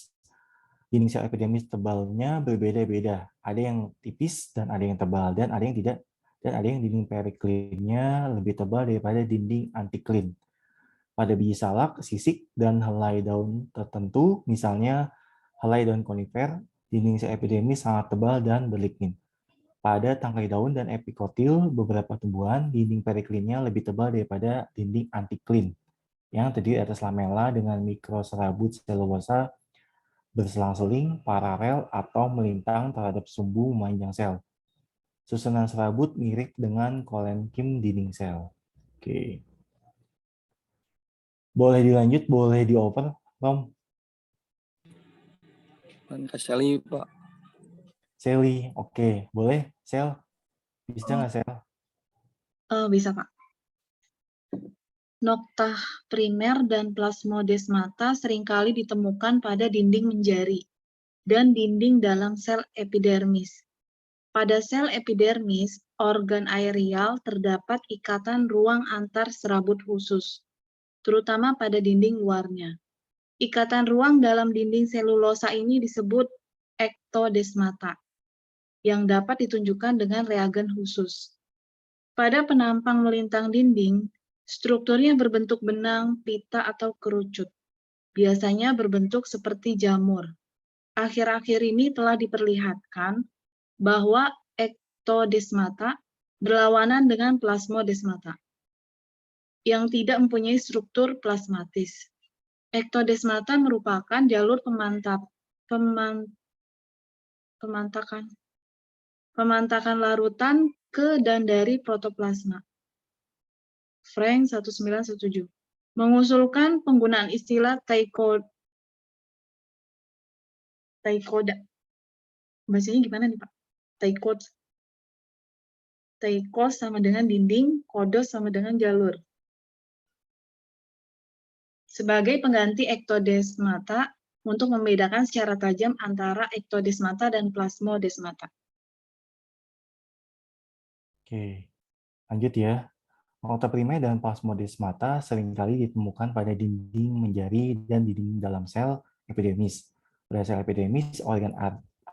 Dinding sel epidermis tebalnya berbeda-beda. Ada yang tipis dan ada yang tebal, dan ada yang tidak, dan ada yang dinding periklinnya lebih tebal daripada dinding antiklin. Pada biji salak, sisik, dan helai daun tertentu, misalnya helai daun konifer, dinding sel epidermis sangat tebal dan berlignin. Pada tangkai daun dan epikotil, beberapa tumbuhan, dinding periklinnya lebih tebal daripada dinding antiklin, yang terdiri atas lamela dengan mikroserabut selulosa berselang-seling, paralel, atau melintang terhadap sumbu memanjang sel. Susunan serabut mirip dengan kolenkim dinding sel. Oke. Boleh dilanjut, boleh dioper, Rom. Kasih Pak. Sally, oke. Boleh, Sel? Bisa nggak, Sel? Bisa, Pak. Noktah primer dan plasmodesmata seringkali ditemukan pada dinding menjari dan dinding dalam sel epidermis. Pada sel epidermis, organ aerial terdapat ikatan ruang antar serabut khusus, terutama pada dinding luarnya. Ikatan ruang dalam dinding selulosa ini disebut ektodesmata, yang dapat ditunjukkan dengan reagen khusus. Pada penampang melintang dinding, strukturnya berbentuk benang, pita, atau kerucut. Biasanya berbentuk seperti jamur. Akhir-akhir ini telah diperlihatkan bahwa ektodesmata berlawanan dengan plasmodesmata yang tidak mempunyai struktur plasmatis. Ektodesmata merupakan jalur pemantakan larutan ke dan dari protoplasma. Frank 1917 mengusulkan penggunaan istilah taikoda. Bacanya gimana nih, Pak? Taikos sama dengan dinding, kodos sama dengan jalur. Sebagai pengganti ektodesmata untuk membedakan secara tajam antara ektodesmata dan plasmodesmata. Oke, lanjut ya. Nokta primer dan plasmodesmata seringkali ditemukan pada dinding menjari dan dinding dalam sel epidermis. Pada sel epidermis, organ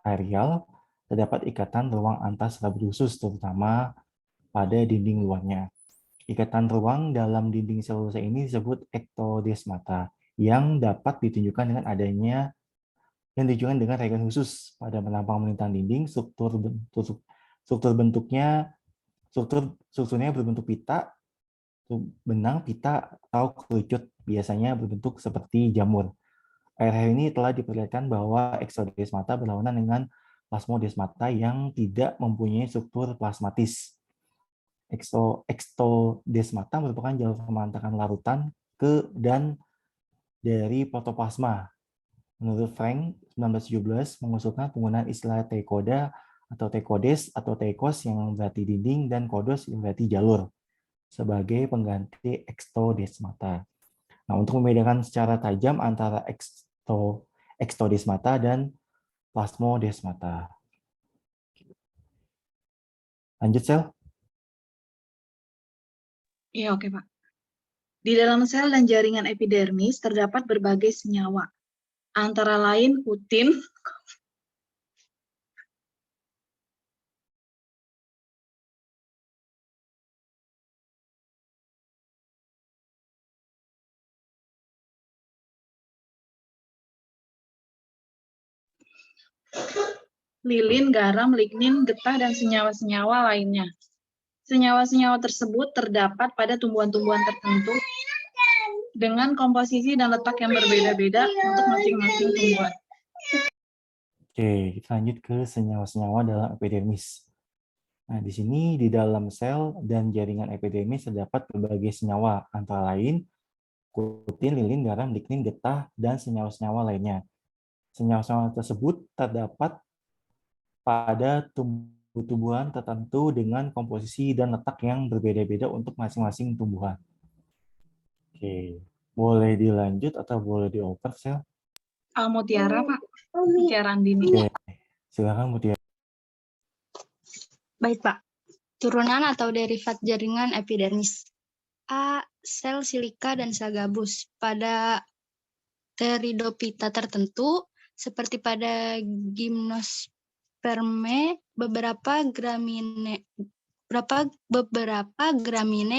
aerial, terdapat ikatan ruang antar serabut khusus, terutama pada dinding luarnya. Ikatan ruang dalam dinding selulosa ini disebut ektodesmata, yang dapat ditunjukkan dengan adanya reagen khusus. Pada penampang melintang dinding, strukturnya berbentuk pita, benang, pita, atau kerucut, biasanya berbentuk seperti jamur. Akhir-akhir ini telah diperlihatkan bahwa exodesmata berlawanan dengan plasmodesmata yang tidak mempunyai struktur plasmatis. Exodesmata merupakan jalur pemantakan larutan ke dan dari protoplasma. Menurut Frank, 1917 mengusulkan penggunaan istilah teikoda atau teikodes atau teikos yang berarti dinding dan kodos yang berarti jalur sebagai pengganti exodesmata. Nah, untuk membedakan secara tajam antara exodesmata dan plasmodesmata. Lanjut, Sel. Iya, oke, Pak. Di dalam sel dan jaringan epidermis terdapat berbagai senyawa, antara lain kutin, lilin, garam, lignin, getah, dan senyawa-senyawa lainnya. Senyawa-senyawa tersebut terdapat pada tumbuhan-tumbuhan tertentu dengan komposisi dan letak yang berbeda-beda untuk masing-masing tumbuhan. Oke, kita lanjut ke senyawa-senyawa dalam epidermis. Nah, di sini di dalam sel dan jaringan epidermis terdapat berbagai senyawa, antara lain kutin, lilin, garam, lignin, getah, dan senyawa-senyawa lainnya. Senyawa-senyawa tersebut terdapat pada tumbuh-tumbuhan tertentu dengan komposisi dan letak yang berbeda-beda untuk masing-masing tumbuhan. Oke, boleh dilanjut atau boleh dioper, Sel? Mutiara, Pak. Mutiara Andini. Oke, silakan Mutiara. Baik, Pak. Turunan atau derivat jaringan epidermis. A. Sel silika dan sel gabus. Pada Pteridophyta tertentu, seperti pada Gymnospermae, beberapa gramine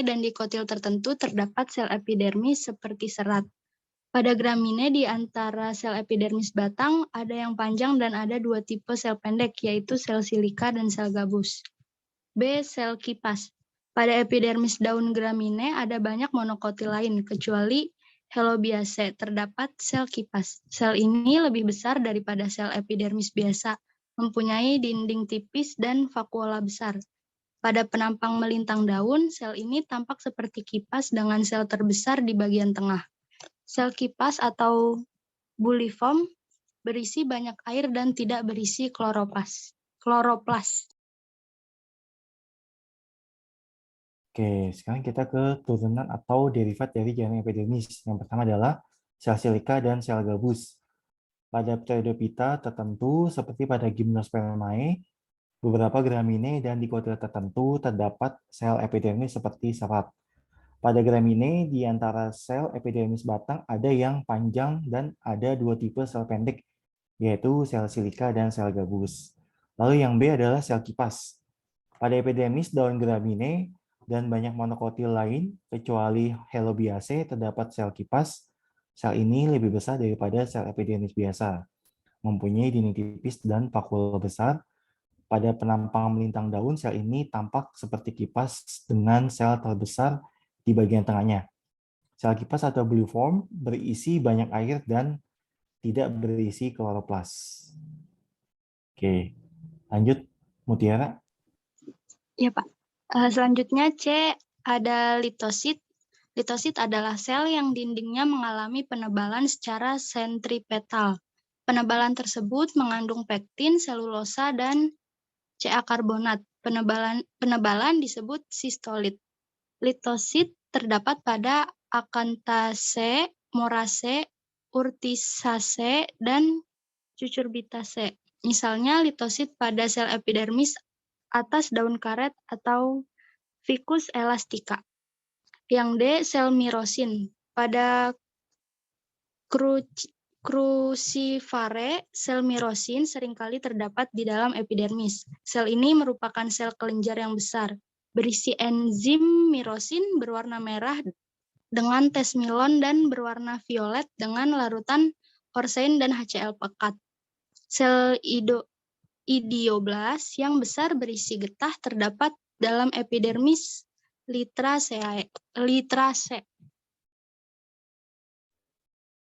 dan dikotil tertentu terdapat sel epidermis seperti serat. Pada gramine di antara sel epidermis batang ada yang panjang dan ada dua tipe sel pendek, yaitu sel silika dan sel gabus. B. Sel kipas. Pada epidermis daun gramine ada banyak monokotil lain, kecuali Helobiaceae terdapat sel kipas. Sel ini lebih besar daripada sel epidermis biasa, mempunyai dinding tipis dan vakuola besar. Pada penampang melintang daun, sel ini tampak seperti kipas dengan sel terbesar di bagian tengah. Sel kipas atau bulliform berisi banyak air dan tidak berisi kloroplas. Oke, sekarang kita ke turunan atau derivat dari jaringan epidermis. Yang pertama adalah sel silika dan sel gabus. Pada Pteridophyta tertentu, seperti pada Gymnospermae, beberapa gramine dan dikotil tertentu terdapat sel epidermis seperti serat. Pada gramine, di antara sel epidermis batang ada yang panjang dan ada dua tipe sel pendek, yaitu sel silika dan sel gabus. Lalu yang B adalah sel kipas. Pada epidermis daun gramine dan banyak monokotil lain, kecuali Helobiaceae, terdapat sel kipas. Sel ini lebih besar daripada sel epidermis biasa, mempunyai dinding tipis dan vakuola besar. Pada penampang melintang daun, sel ini tampak seperti kipas dengan sel terbesar di bagian tengahnya. Sel kipas atau bulliform berisi banyak air dan tidak berisi kloroplas. Oke, lanjut Mutiara. Ya, Pak. Selanjutnya C, ada litosit. Litosit adalah sel yang dindingnya mengalami penebalan secara sentripetal. Penebalan tersebut mengandung pektin, selulosa, dan Ca-karbonat. Penebalan disebut sistolit. Litosit terdapat pada Acanthaceae, Moraceae, Urticaceae, dan Cucurbitaceae. Misalnya litosit pada sel epidermis atas daun karet atau Ficus elastica. Yang D, sel mirosin. Pada Cruciferae, sel mirosin seringkali terdapat di dalam epidermis. Sel ini merupakan sel kelenjar yang besar, berisi enzim mirosin berwarna merah dengan tesmilon dan berwarna violet dengan larutan orsein dan HCl pekat. Sel idioblas yang besar berisi getah terdapat dalam epidermis Litraceae.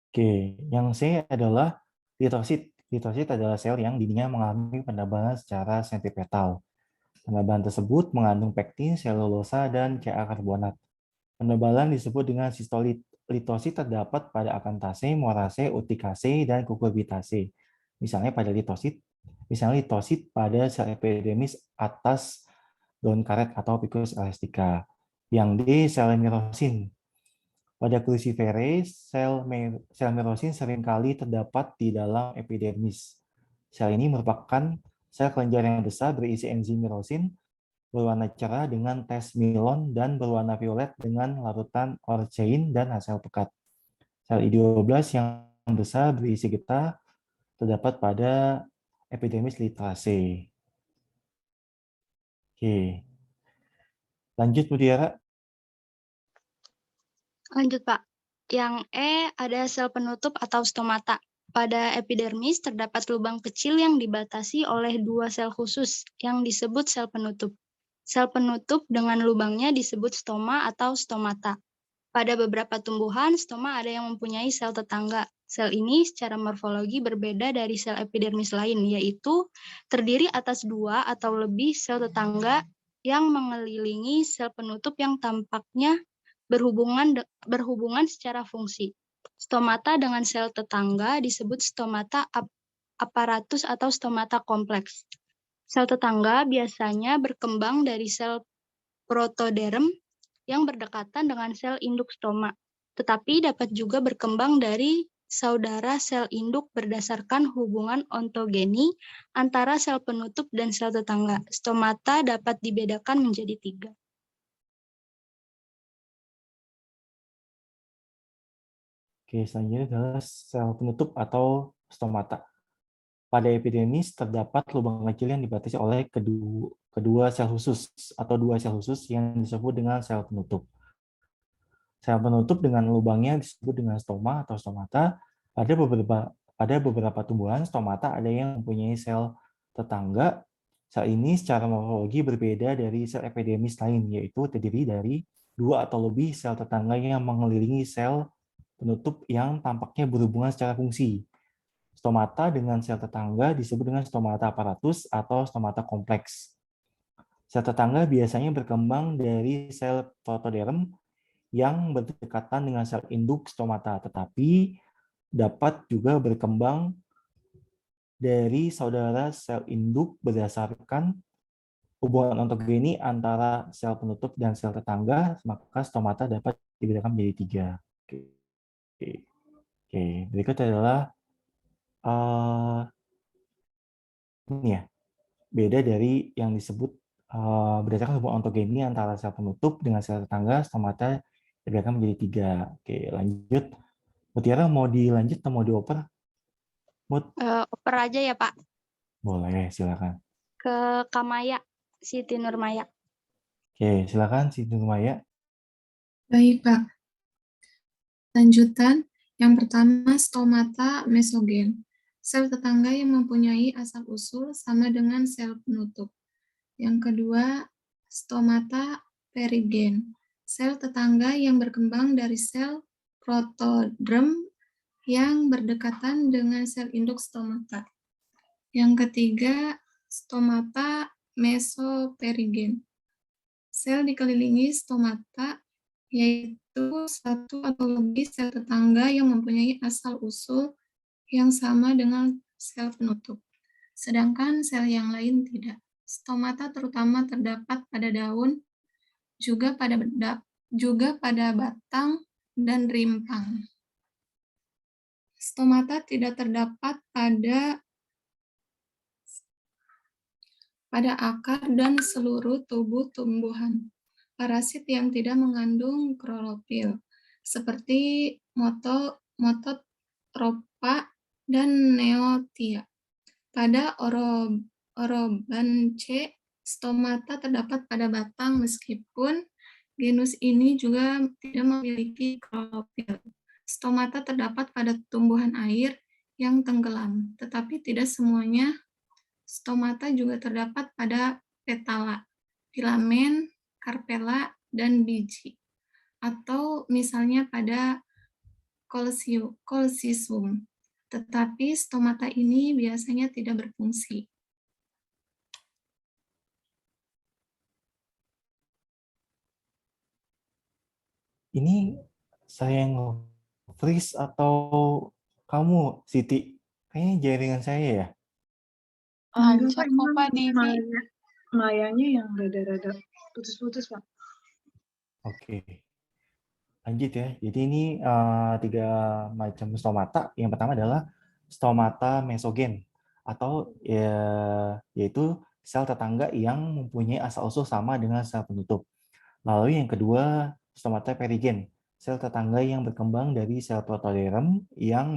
Oke, yang C adalah litrosit. Litrosit adalah sel yang dindingnya mengalami penebalan secara sentripetal. Penebalan tersebut mengandung pektin, selulosa, dan Ca karbonat. Penebalan disebut dengan sistolit. Litrosit terdapat pada akantase, morase, utikase, dan kukurbitase. Misalnya litrosit pada sel epidermis atas daun karet atau Ficus elastica. Yang D, sel merosin. Pada Cruciferae, sel merosin seringkali terdapat di dalam epidermis. Sel ini merupakan sel kelenjar yang besar berisi enzim merosin, berwarna cerah dengan tes milon dan berwarna violet dengan larutan orchein dan hasil pekat. Sel I12 yang besar berisi getah terdapat pada epidermis litraceae. Oke. Lanjut, Mutiara. Lanjut, Pak. Yang E ada sel penutup atau stomata. Pada epidermis terdapat lubang kecil yang dibatasi oleh dua sel khusus yang disebut sel penutup. Sel penutup dengan lubangnya disebut stoma atau stomata. Pada beberapa tumbuhan, stoma ada yang mempunyai sel tetangga. Sel ini secara morfologi berbeda dari sel epidermis lain, yaitu terdiri atas dua atau lebih sel tetangga yang mengelilingi sel penutup yang tampaknya berhubungan secara fungsi. Stomata dengan sel tetangga disebut stomata aparatus atau stomata kompleks. Sel tetangga biasanya berkembang dari sel protoderm yang berdekatan dengan sel induk stoma, tetapi dapat juga berkembang dari saudara sel induk berdasarkan hubungan ontogeni antara sel penutup dan sel tetangga. Stomata dapat dibedakan menjadi 3. Oke, selanjutnya adalah sel penutup atau stomata. Pada epidermis terdapat lubang kecil yang dibatasi oleh kedua sel khusus atau dua sel khusus yang disebut dengan sel penutup. Sel penutup dengan lubangnya disebut dengan stoma atau stomata. Pada beberapa tumbuhan stomata ada yang mempunyai sel tetangga. Sel ini secara morfologi berbeda dari sel epidermis lain, yaitu terdiri dari dua atau lebih sel tetangga yang mengelilingi sel penutup yang tampaknya berhubungan secara fungsi. Stomata dengan sel tetangga disebut dengan stomata aparatus atau stomata kompleks. Sel tetangga biasanya berkembang dari sel protoderm yang berdekatan dengan sel induk stomata, tetapi dapat juga berkembang dari saudara sel induk berdasarkan hubungan ontogeni antara sel penutup dan sel tetangga, maka stomata dapat dibedakan menjadi 3. Oke, berikut adalah ini ya, beda dari yang disebut berdasarkan hubungan ontogeni antara sel penutup dengan sel tetangga, stomata dibedakan menjadi 3. Oke, lanjut. Mutiara mau dilanjut atau mau dioper? Oper aja ya, Pak. Boleh, silakan. Ke Kamaya, Siti Nurmaya. Oke, silakan Siti Nurmaya. Baik, Pak. Lanjutan, yang pertama stomata mesogen. Sel tetangga yang mempunyai asal-usul sama dengan sel penutup. Yang kedua, stomata perigen. Sel tetangga yang berkembang dari sel protoderm yang berdekatan dengan sel induk stomata. Yang ketiga, stomata mesoperigen. Sel dikelilingi stomata, yaitu satu atau lebih sel tetangga yang mempunyai asal-usul yang sama dengan sel penutup. Sedangkan sel yang lain tidak. Stomata terutama terdapat pada daun, juga pada batang dan rimpang. Stomata tidak terdapat pada akar dan seluruh tubuh tumbuhan. Parasit yang tidak mengandung klorofil, seperti mototropa dan neotia. Pada Orobanche, stomata terdapat pada batang meskipun genus ini juga tidak memiliki klorofil. Stomata terdapat pada tumbuhan air yang tenggelam, tetapi tidak semuanya. Stomata juga terdapat pada petala, filamen, karpela, dan biji. Atau misalnya pada kolsisum. Tetapi stomata ini biasanya tidak berfungsi. Ini saya yang freeze atau kamu, Siti? Kayaknya jaringan saya ya. Lancar kok Pak Divi. Mayanya yang rada-rada putus-putus, Pak. Oke, lanjut ya. Jadi ini 3 macam stomata. Yang pertama adalah stomata mesogen atau yaitu sel tetangga yang mempunyai asal-usul sama dengan sel penutup. Lalu yang kedua, stomata perigen, sel tetangga yang berkembang dari sel protoderm yang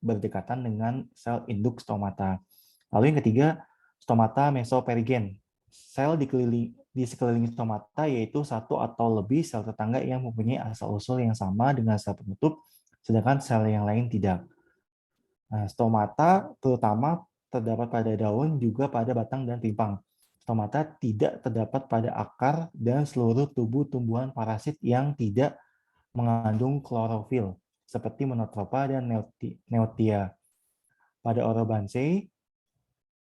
berdekatan dengan sel induk stomata. Lalu yang ketiga, stomata mesoperigen, sel di sekeliling stomata yaitu satu atau lebih sel tetangga yang mempunyai asal-usul yang sama dengan sel penutup, sedangkan sel yang lain tidak. Nah, stomata terutama terdapat pada daun, juga pada batang dan pimpang. Stomata tidak terdapat pada akar dan seluruh tubuh tumbuhan parasit yang tidak mengandung klorofil, seperti Monotropa dan Neotia. Pada Orobanche,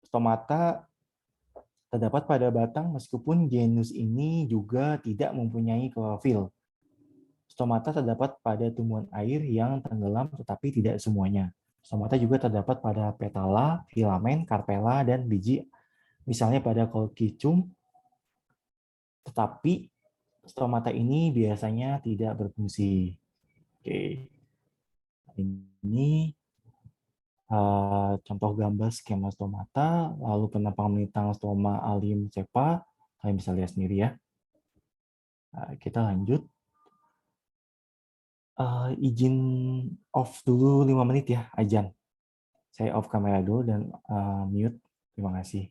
stomata terdapat pada batang meskipun genus ini juga tidak mempunyai klorofil. Stomata terdapat pada tumbuhan air yang tenggelam tetapi tidak semuanya. Stomata juga terdapat pada petala, filamen, karpela, dan biji, misalnya pada Colchicum, tetapi stomata ini biasanya tidak berfungsi. Oke. Ini contoh gambar skema stomata, lalu penampang melintang stoma alium cepa, kalian bisa lihat sendiri ya. Kita lanjut. Izin off dulu 5 menit ya, Ajan. Saya off kamera dulu dan mute. Terima kasih.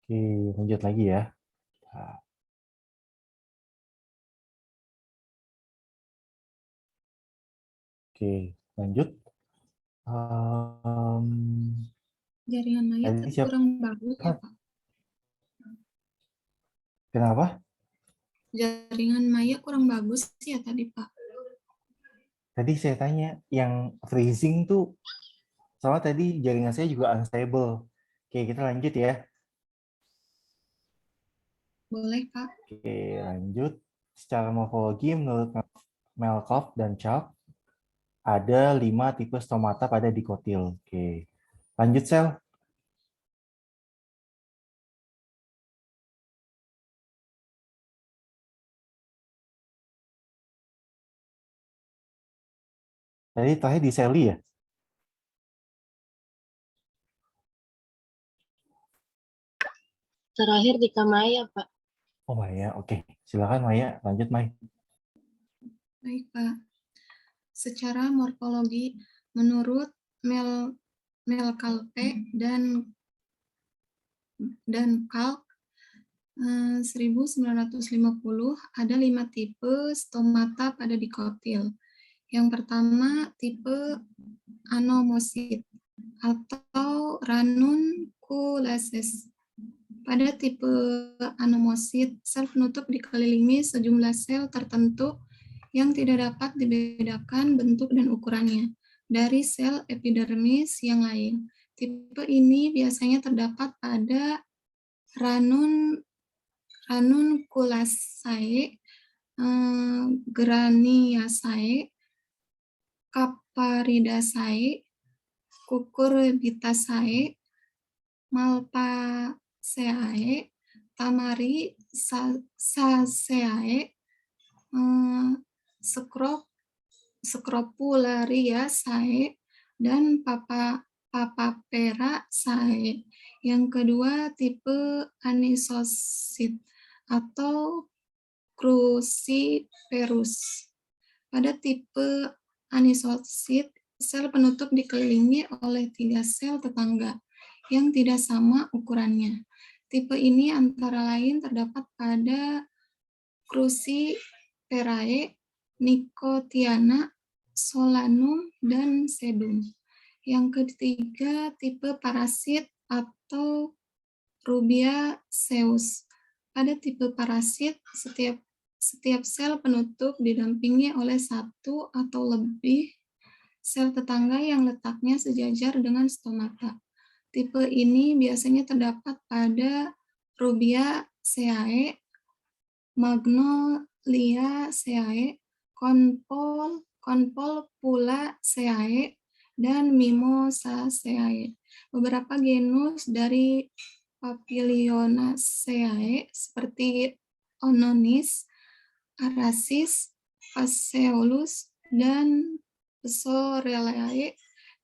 Oke, lanjut lagi ya. Nah, oke, lanjut. Em, Jaringan Maya tadi siapa? kurang bagus ya, Pak. Kenapa? Jaringan Maya kurang bagus ya tadi, Pak. Tadi saya tanya, yang freezing tuh, soalnya tadi jaringan saya juga unstable. Oke, kita lanjut ya. Boleh, Pak. Oke, lanjut. Secara morfologi, menurut Melkov dan Chalk, ada 5 tipe stomata pada dikotil. Oke, lanjut sel. Tadi terakhir di Sally ya? Terakhir di Kamaya, Pak. Oh Maya, oke. Silakan Maya, lanjut Mai. Baik, Pak. Secara morfologi, menurut Melkalpe dan Kalk 1950 ada 5 tipe stomata pada dikotil. Yang pertama tipe anomosit atau ranunculaceus. Pada tipe anomosit, sel penutup dikelilingi sejumlah sel tertentu yang tidak dapat dibedakan bentuk dan ukurannya dari sel epidermis yang lain. Tipe ini biasanya terdapat pada ranunculaceae, graniaceae, Caparidaceae, Cucurbitaceae, Malvaceae, Tamarisaceae, Scrofulariaceae, dan Papaveraceae. Yang kedua tipe anisosit atau cruciferus. Pada tipe anisosit, sel penutup dikelilingi oleh 3 sel tetangga yang tidak sama ukurannya. Tipe ini antara lain terdapat pada Cruciferae, Nicotiana, Solanum, dan Sedum. Yang ketiga, tipe parasit atau Rubiaceus. Pada tipe parasit, setiap sel penutup didampingi oleh 1 atau lebih sel tetangga yang letaknya sejajar dengan stomata. Tipe ini biasanya terdapat pada Rubiaceae, Magnoliaceae, Convolvulaceae, dan Mimosaceae. Beberapa genus dari Papilionaceae seperti Ononis, Arasis, Phaseolus, dan Psorelae,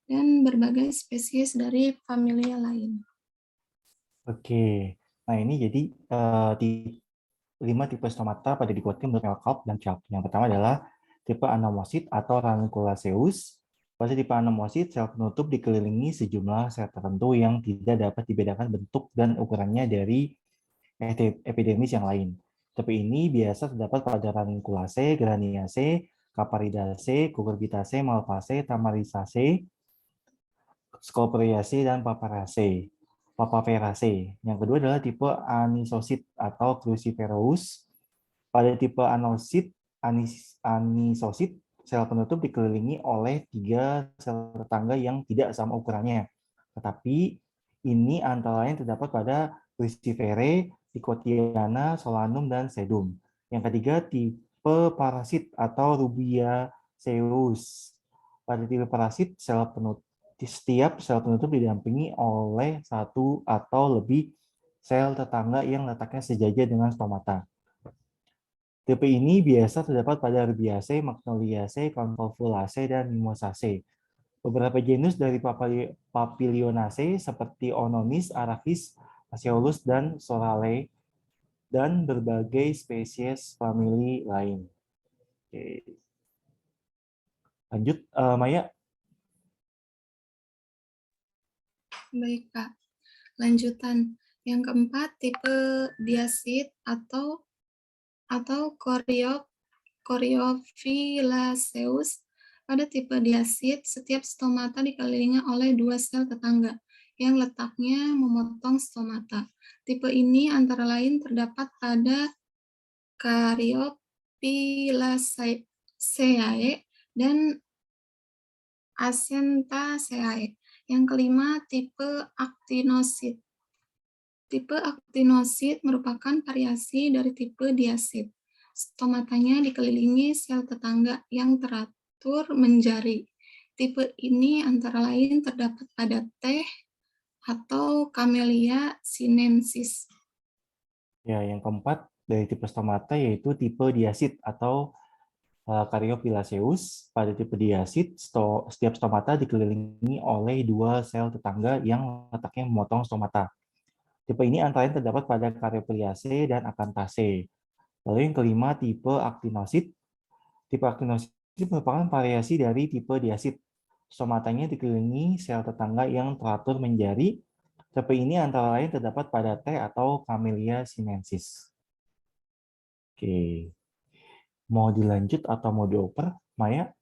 dan berbagai spesies dari familia lain. Oke, nah ini jadi di 5 tipe stomata pada dikotil menurut Melkov dan Chalk. Yang pertama adalah tipe anomosit atau ranunculaceus. Pada tipe anomosit, sel penutup dikelilingi sejumlah sel tertentu yang tidak dapat dibedakan bentuk dan ukurannya dari epidermis yang lain. Tipe ini biasa terdapat pada ranunculaceae, graniaceae, Caparidaceae, Cucurbitaceae, Malvaceae, Tamarisaceae, Scopariaceae, dan Papaveraceae. Yang kedua adalah tipe anisosit atau cruciferous. Pada tipe anisosit, sel penutup dikelilingi oleh 3 sel tetangga yang tidak sama ukurannya. Tetapi ini antara lain terdapat pada Cruciferae, Nicotiana, Solanum, dan Sedum. Yang ketiga tipe parasit atau Rubiaceus. Pada tipe parasit, setiap sel penutup didampingi oleh 1 atau lebih sel tetangga yang letaknya sejajar dengan stomata. Tipe ini biasa terdapat pada Rubiaceae, Magnoliaceae, Convolvulaceae, dan Mimosaceae. Beberapa genus dari Papilionaceae seperti Ononis, Aracis, Phaseolus, dan Sorale, dan berbagai spesies famili lain. Oke. Lanjut, Maya. Baik, Pak. Lanjutan. Yang keempat, tipe diasit atau Coreophyllaceus. Pada tipe diasit, setiap stomata dikelilingi oleh 2 sel tetangga yang letaknya memotong stomata. Tipe ini antara lain terdapat pada Caryophyllaceae dan Acanthaceae. Yang kelima, tipe actinosid. Tipe actinosid merupakan variasi dari tipe diasit. Stomatanya dikelilingi sel tetangga yang teratur menjari. Tipe ini antara lain terdapat pada teh atau Camellia sinensis. Ya, yang keempat dari tipe stomata yaitu tipe diasit atau Caryophyllaceus. Pada tipe diasit, setiap stomata dikelilingi oleh 2 sel tetangga yang letaknya memotong stomata. Tipe ini antara lain terdapat pada Caryophyllaceae dan Acanthaceae. Lalu yang kelima, tipe actinosid. Tipe actinosid merupakan variasi dari tipe diasit. Stomatanya dikelilingi sel tetangga yang teratur menjari. Tipe ini antara lain terdapat pada T atau Camellia sinensis. Oke. Mau dilanjut atau mau dioper, Maya?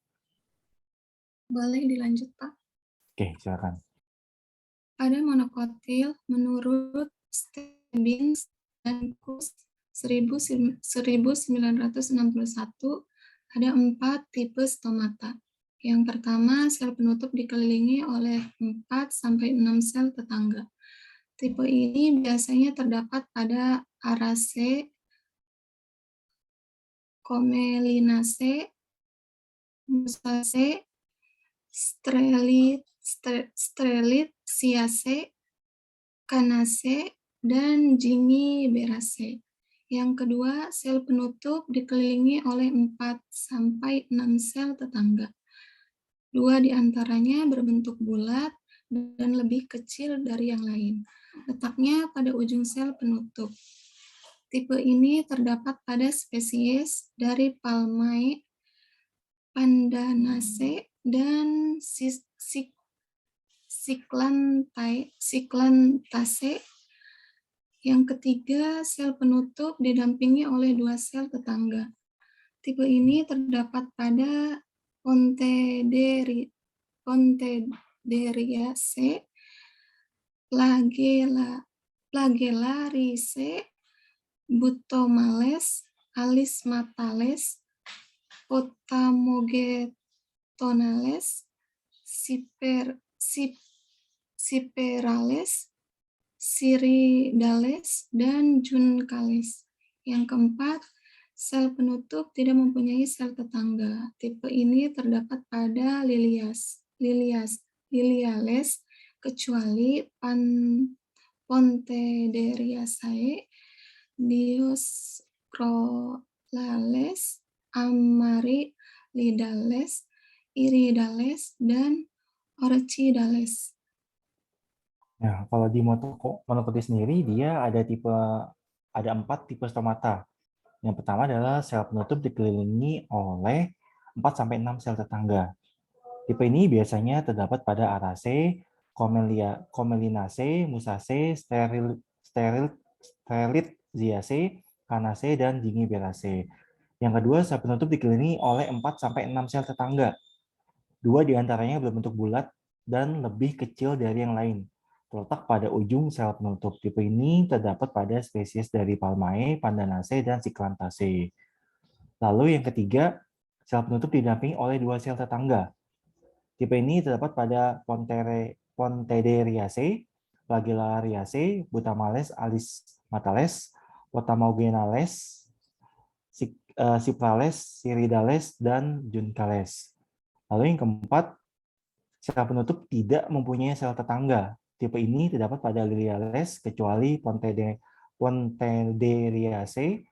Boleh dilanjut, Pak. Oke, silakan. Pada monokotil, menurut Stebbins dan Kus 1961, ada 4 tipe stomata. Yang pertama, sel penutup dikelilingi oleh 4-6 sel tetangga. Tipe ini biasanya terdapat pada Araceae, Comelinaceae, Musaceae, Strelitziaceae, Canaceae, dan Gingiberaceae. Yang kedua, sel penutup dikelilingi oleh 4-6 sel tetangga. 2 diantaranya berbentuk bulat dan lebih kecil dari yang lain. Letaknya pada ujung sel penutup. Tipe ini terdapat pada spesies dari Palmae, Pandanaceae, dan Cyclanthaceae. Yang ketiga, sel penutup didampingi oleh 2 sel tetangga. Tipe ini terdapat pada Pontederiaceae, Flagellariaceae, Butomales, Alismatales, Potamogetonales, Cyperales, Syridales, dan Juncales. Yang keempat, sel penutup tidak mempunyai sel tetangga. Tipe ini terdapat pada Liliales, kecuali Pontederiaceae, Dioscorales, Amaryllidales, Iridales, dan Orchidales. Nah, kalau di monokotil sendiri, dia ada 4 tipe stomata. Yang pertama adalah sel penutup dikelilingi oleh 4-6 sel tetangga. Tipe ini biasanya terdapat pada Araceae, Comelinaceae, Musaceae, Strelitziaceae, Canaceae, dan Gingiberaceae. Yang kedua, sel penutup dikelilingi oleh 4-6 sel tetangga. 2 diantaranya berbentuk bulat dan lebih kecil dari yang lain, terletak pada ujung sel penutup. Tipe ini terdapat pada spesies dari Palmae, Pandanaceae, dan Cyclanthaceae. Lalu yang ketiga, sel penutup didampingi oleh 2 sel tetangga. Tipe ini terdapat pada Pontederiaceae, Flagellariaceae, Butamales, Alismatales, Potamogenales, Cyprales, Syridales, dan Juncales. Lalu yang keempat, sel penutup tidak mempunyai sel tetangga. Tipe ini terdapat pada Liliales kecuali Pontederiaceae,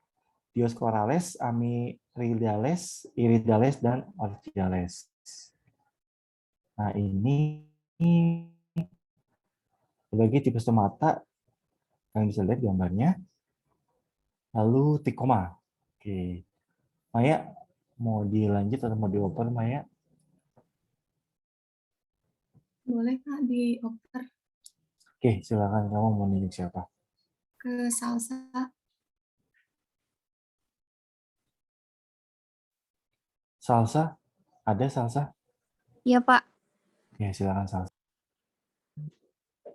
Dioscorales, Amaryllidales, Iridales, dan Orchidales. Nah, ini sebagai tipe stomata, kalian bisa lihat gambarnya. Lalu tikoma. Oke. Maya, mau dilanjut atau mau dioper, Maya? Boleh, Kak, dioper. Oke, silakan. Kamu mau nunjuk siapa? ke Salsa. Salsa, ada Salsa? Ya, Pak. Ya, silakan Salsa.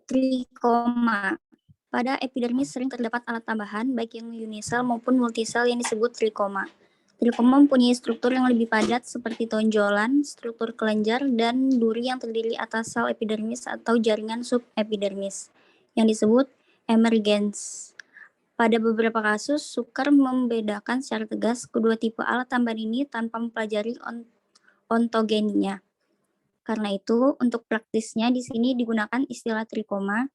Trikoma. Pada epidermis sering terdapat alat tambahan, baik yang unisel maupun multisel yang disebut trikoma. Trikoma mempunyai struktur yang lebih padat seperti tonjolan, struktur kelenjar, dan duri yang terdiri atas sel epidermis atau jaringan subepidermis, yang disebut emergens. Pada beberapa kasus, Sukar membedakan secara tegas kedua tipe alat tambahan ini tanpa mempelajari ontogeninya. Karena itu, untuk praktisnya di sini digunakan istilah trikoma,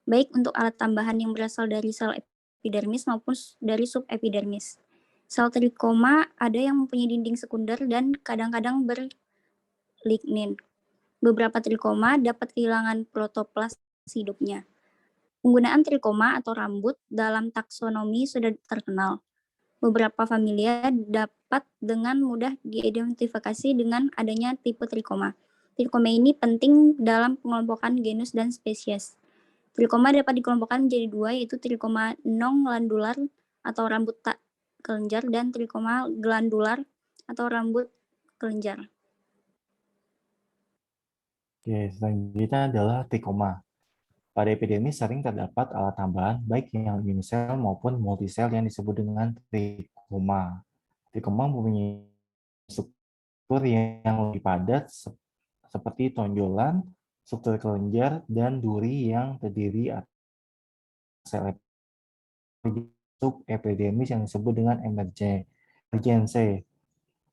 baik untuk alat tambahan yang berasal dari sel epidermis maupun dari subepidermis. Sel trikoma ada yang mempunyai dinding sekunder dan kadang-kadang berlignin. Beberapa trikoma dapat kehilangan protoplas hidupnya. Penggunaan trikoma atau rambut dalam taksonomi sudah terkenal. Beberapa familia dapat dengan mudah diidentifikasi dengan adanya tipe trikoma. Trikoma ini penting dalam pengelompokan genus dan spesies. Trikoma dapat dikelompokkan menjadi dua, yaitu trikoma non-glandular atau rambut tak kelenjar dan trikoma glandular atau rambut kelenjar. Oke, selanjutnya adalah trikoma. Pada epidermis sering terdapat alat tambahan baik yang unisel maupun multisel yang disebut dengan trikoma. Trikoma mempunyai struktur yang lebih padat seperti tonjolan, struktur kelenjar, dan duri yang terdiri atas sel subepidermis yang disebut dengan emergense.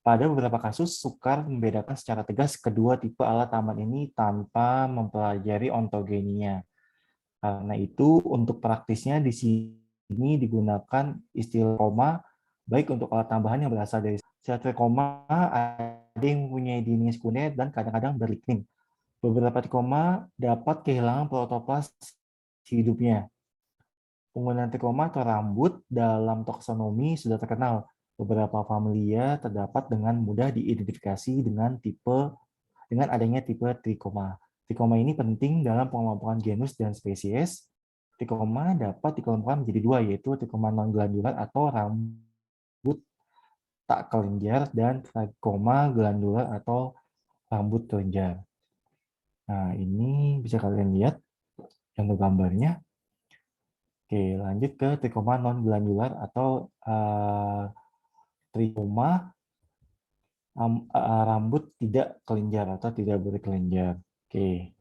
Pada beberapa kasus, Sukar membedakan secara tegas kedua tipe alat tambahan ini tanpa mempelajari ontogeninya. Karena itu, untuk praktisnya di sini digunakan istilah trikoma, baik untuk alat tambahan yang berasal dari sel trikoma, ada yang mempunyai dinding sekunder dan kadang-kadang berlignin. Beberapa trikoma dapat kehilangan protoplas hidupnya. Penggunaan trikoma atau rambut dalam taksonomi sudah terkenal. Beberapa familia terdapat dengan mudah diidentifikasi dengan adanya tipe trikoma. Trikoma ini penting dalam pengelompokan genus dan spesies. Trikoma dapat dikelompokkan menjadi dua, yaitu trikoma non-glandular atau rambut tak kelenjar dan trikoma glandular atau rambut kelenjar. Nah, ini bisa kalian lihat yang gambarnya. Oke, lanjut ke trikoma non-glandular atau trikoma rambut tidak kelenjar atau tidak berkelenjar. Oke,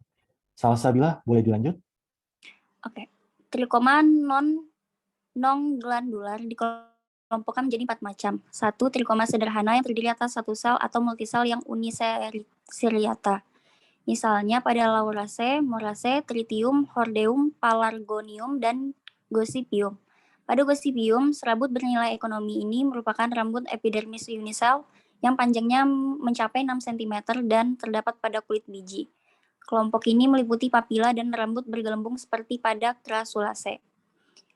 Salsabila, boleh dilanjut? Oke. Trikoma non-glandular dikelompokkan menjadi 4 macam. 1. Trikoma sederhana yang terdiri atas satu sel atau multisel yang uniseriata. Misalnya pada Lauraceae, Moraceae, Tritium, Hordeum, Pelargonium, dan Gossypium. Pada Gossypium, serabut bernilai ekonomi ini merupakan rambut epidermis unisel yang panjangnya mencapai 6 cm dan terdapat pada kulit biji. Kelompok ini meliputi papila dan rambut bergelembung seperti pada Crassulaceae.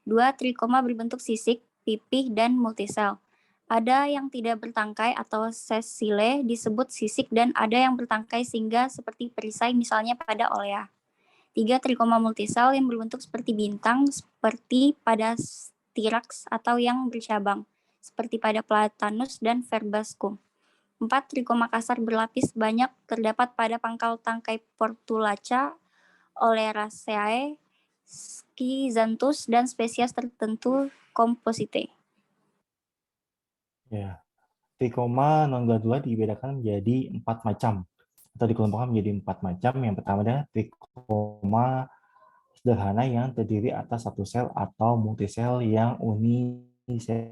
2. Trikoma berbentuk sisik, pipih, dan multisel. Ada yang tidak bertangkai atau sessile disebut sisik dan ada yang bertangkai sehingga seperti perisai misalnya pada Olea. 3. Trikoma multisel yang berbentuk seperti bintang seperti pada Styrax atau yang bercabang seperti pada Platanus dan Verbascum. 4. Trikoma kasar berlapis banyak terdapat pada pangkal tangkai Portulaca, Oleraceae, Schizanthus, dan spesies tertentu Compositae. Ya, trikoma non-glandular dibedakan menjadi 4 macam atau dikelompokkan menjadi 4 macam. Yang pertama adalah trikoma sederhana yang terdiri atas satu sel atau multisel yang uniseriata.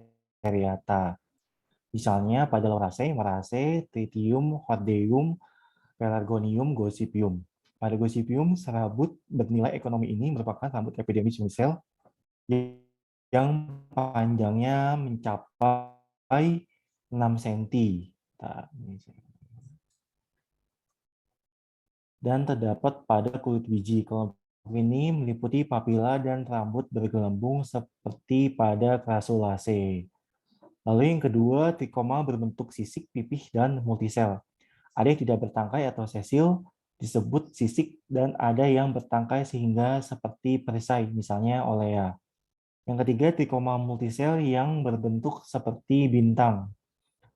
Misalnya pada Lauraceae, Moraceae, Tritium, Hordeum, Pelargonium, Gossypium. Pada Gossypium, serabut bernilai ekonomi ini merupakan rambut epidermis unisel yang panjangnya mencapai 6 cm. Dan terdapat pada kulit biji. Kelompok ini meliputi papila dan rambut bergelembung seperti pada Crassulaceae. Lalu yang kedua, trikoma berbentuk sisik, pipih, dan multisel. Ada yang tidak bertangkai atau sesil, disebut sisik, dan ada yang bertangkai sehingga seperti perisai, misalnya Olea. Yang ketiga, trikoma multisel yang berbentuk seperti bintang,